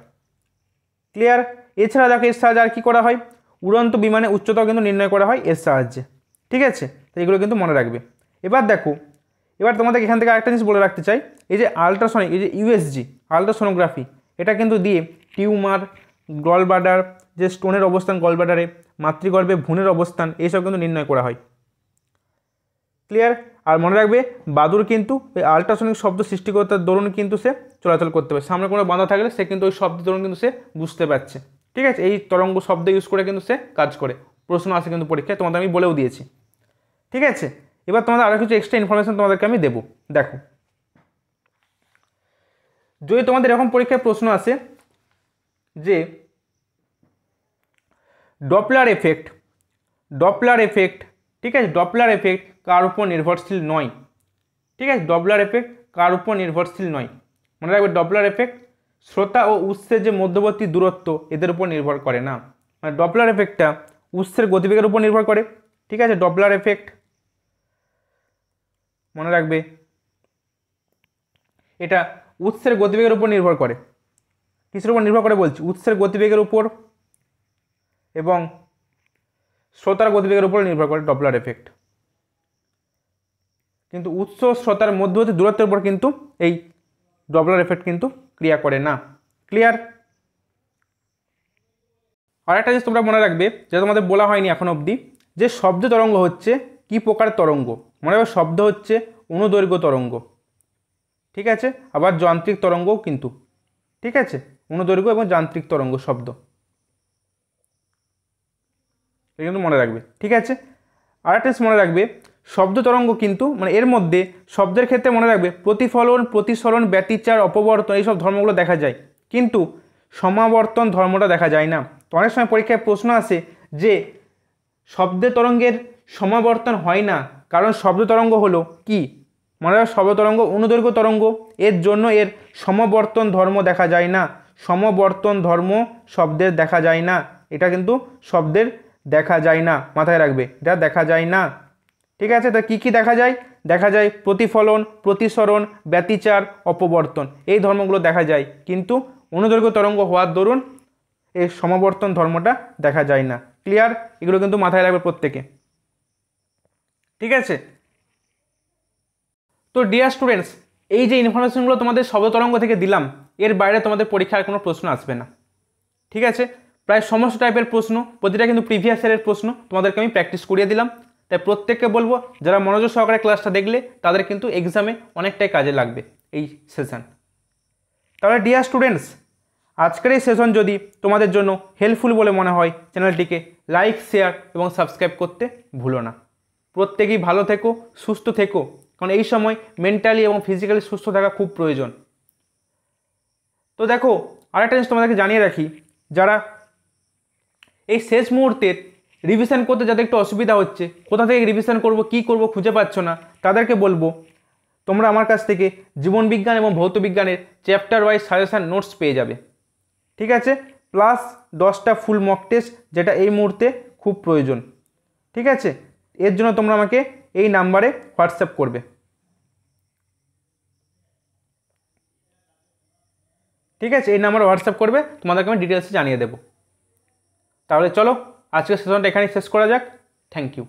ক্লিয়ার? এছাড়া দেখো এর সাহায্যে আর কি করা হয়? উড়ন্ত বিমানে উচ্চতাও কিন্তু নির্ণয় করা হয় এর সাহায্যে। ঠিক আছে, তো এগুলো কিন্তু মনে রাখবে। এবার দেখো, এবার তোমাদের এখান থেকে আরেকটা জিনিস বলে রাখতে চাই, এই যে আলট্রাসনিক, এই যে ইউএসজি আলট্রাসোনোগ্রাফি, এটা কিন্তু দিয়ে টিউমার, গলব্লাডার, যে স্টোনের অবস্থান গলব্লাডারে, মাতৃগর্ভে ভ্রূণের অবস্থান, এইসব কিন্তু নির্ণয় করা হয়। ক্লিয়ার? আর মনে রাখবে বাদুড় কিন্তু ওই আলট্রাসনিক শব্দ সৃষ্টিকর্তার দরুন কিন্তু সে চলাচল করতে পারে। সামনে কোনো বাধা থাকলে সে কিন্তু ওই শব্দ দরুন কিন্তু সে বুঝতে পারছে। ঠিক আছে, এই তরঙ্গ শব্দ ইউজ করে কিন্তু সে কাজ করে। প্রশ্ন আসে কিন্তু পরীক্ষায়, তোমাদের আমি বলেও দিয়েছি। ঠিক আছে, এবার তোমাদের আরও কিছু এক্সট্রা ইনফরমেশন তোমাদেরকে আমি দেবো। দেখো, যদি তোমাদের এরকম পরীক্ষায় প্রশ্ন আসে যে ডপলার এফেক্ট, ঠিক আছে, ডপলার এফেক্ট কার উপর নির্ভরশীল নয়। ঠিক আছে, ডপলার এফেক্ট কার উপর নির্ভরশীল নয়। মনে রাখবে, ডপলার এফেক্ট শ্রোতা ও উৎসের যে মধ্যবর্তী দূরত্ব এদের উপর নির্ভর করে না। মানে ডপলার এফেক্টটা উৎসের গতিবেগের উপর নির্ভর করে। ঠিক আছে, ডপলার এফেক্ট মনে রাখবে এটা উৎসের গতিবেগের উপর নির্ভর করে। কিসের উপর নির্ভর করে বলছি? উৎসের গতিবেগের উপর এবং শ্রোতার গতিবেগের উপর নির্ভর করে ডপলার এফেক্ট। কিন্তু উৎস শ্রোতার মধ্যবর্তী দূরত্বের উপর কিন্তু এই ডপলার এফেক্ট কিন্তু ক্রিয়া করে না। ক্লিয়ার? আর একটা জিনিস তোমরা মনে রাখবে, যেটা তোমাদের বলা হয়নি এখন অবধি, যে শব্দ তরঙ্গ হচ্ছে কি প্রকার তরঙ্গ। মনে রাখবে, শব্দ হচ্ছে অনুদৈর্ঘ্য তরঙ্গ। ঠিক আছে, আবার যান্ত্রিক তরঙ্গও কিন্তু। ঠিক আছে, অনুদৈর্ঘ্য এবং যান্ত্রিক তরঙ্গ শব্দ, এটা কিন্তু মনে রাখবে। ঠিক আছে, আর একটা মনে রাখবে, শব্দ তরঙ্গ কিন্তু মানে এর মধ্যে শব্দের ক্ষেত্রে মনে রাখবে প্রতিফলন, প্রতিসরণ, ব্যতিচার, অপবর্তন এইসব ধর্মগুলো দেখা যায়, কিন্তু সমাবর্তন ধর্মটা দেখা যায় না। তো অনেক সময় পরীক্ষায় প্রশ্ন আসে যে শব্দের তরঙ্গের সমাবর্তন হয় না, কারণ শব্দ তরঙ্গ হলো কি? মনে রাখবে, শব্দ তরঙ্গ অনুদৈর্ঘ্য তরঙ্গ, এর জন্য এর সমাবর্তন ধর্ম দেখা যায় না। সমাবর্তন ধর্ম শব্দের দেখা যায় না, এটা কিন্তু শব্দের দেখা যায় না, মাথায় রাখবে, এটা দেখা যায় না। ঠিক আছে, তো কী কী দেখা যায়? দেখা যায় প্রতিফলন, প্রতিসরণ, ব্যতিচার, অপবর্তন, এই ধর্মগুলো দেখা যায়, কিন্তু অনুদৈর্ঘ্য তরঙ্গ হওয়ার দরুন এই সমাবর্তন ধর্মটা দেখা যায় না। ক্লিয়ার? এগুলো কিন্তু মাথায় রাখবে প্রত্যেকে। ঠিক আছে, তো ডিয়ার স্টুডেন্টস, এই যে ইনফরমেশনগুলো তোমাদের শব্দ তরঙ্গ থেকে দিলাম, এর বাইরে তোমাদের পরীক্ষার কোনো প্রশ্ন আসবে না। ঠিক আছে, প্রায় সমস্ত টাইপের প্রশ্ন, প্রতিটা কিন্তু প্রিভিয়াস ইয়ারের প্রশ্ন তোমাদেরকে আমি প্র্যাকটিস করিয়ে দিলাম। তাই প্রত্যেককে বলবো, যারা মনোযোগ সহকারে ক্লাসটা দেখলে তাদের কিন্তু এক্সামে অনেকটাই কাজে লাগবে এই সেশন। তাহলে ডিয়ার স্টুডেন্টস, আজকের এই সেশন যদি তোমাদের জন্য হেল্পফুল বলে মনে হয়, চ্যানেলটিকে লাইক, শেয়ার এবং সাবস্ক্রাইব করতে ভুলো না। প্রত্যেকেই ভালো থেকো, সুস্থ থেকো, কারণ এই সময় মেন্টালি এবং ফিজিক্যালি সুস্থ থাকা খুব প্রয়োজন। তো দেখো, আরেকটা জিনিস তোমাদেরকে জানিয়ে রাখি, যারা এই শেষ মুহূর্তের রিভিশন করতে যাদের একটু অসুবিধা হচ্ছে, কোথা থেকে রিভিশন করব, কি করব খুঁজে পাচ্ছ না, তাদেরকে বলবো তোমরা আমার কাছ থেকে জীবনবিজ্ঞান এবং ভৌতবিজ্ঞানের চ্যাপ্টার ওয়াইজ সাজেশান নোটস পেয়ে যাবে, ঠিক আছে, প্লাস 10টা ফুল মক টেস্ট, যেটা এই মুহূর্তে খুব প্রয়োজন, ঠিক আছে। এর জন্য তোমরা আমাকে এই নাম্বারে হোয়াটসঅ্যাপ করবে, ঠিক আছে, এই নাম্বারে হোয়াটসঅ্যাপ করবে, তোমাদেরকে আমি ডিটেলসে জানিয়ে দেবো। তাহলে চলো আজকের সেশনটা এখানেই শেষ করা যাক। Thank you.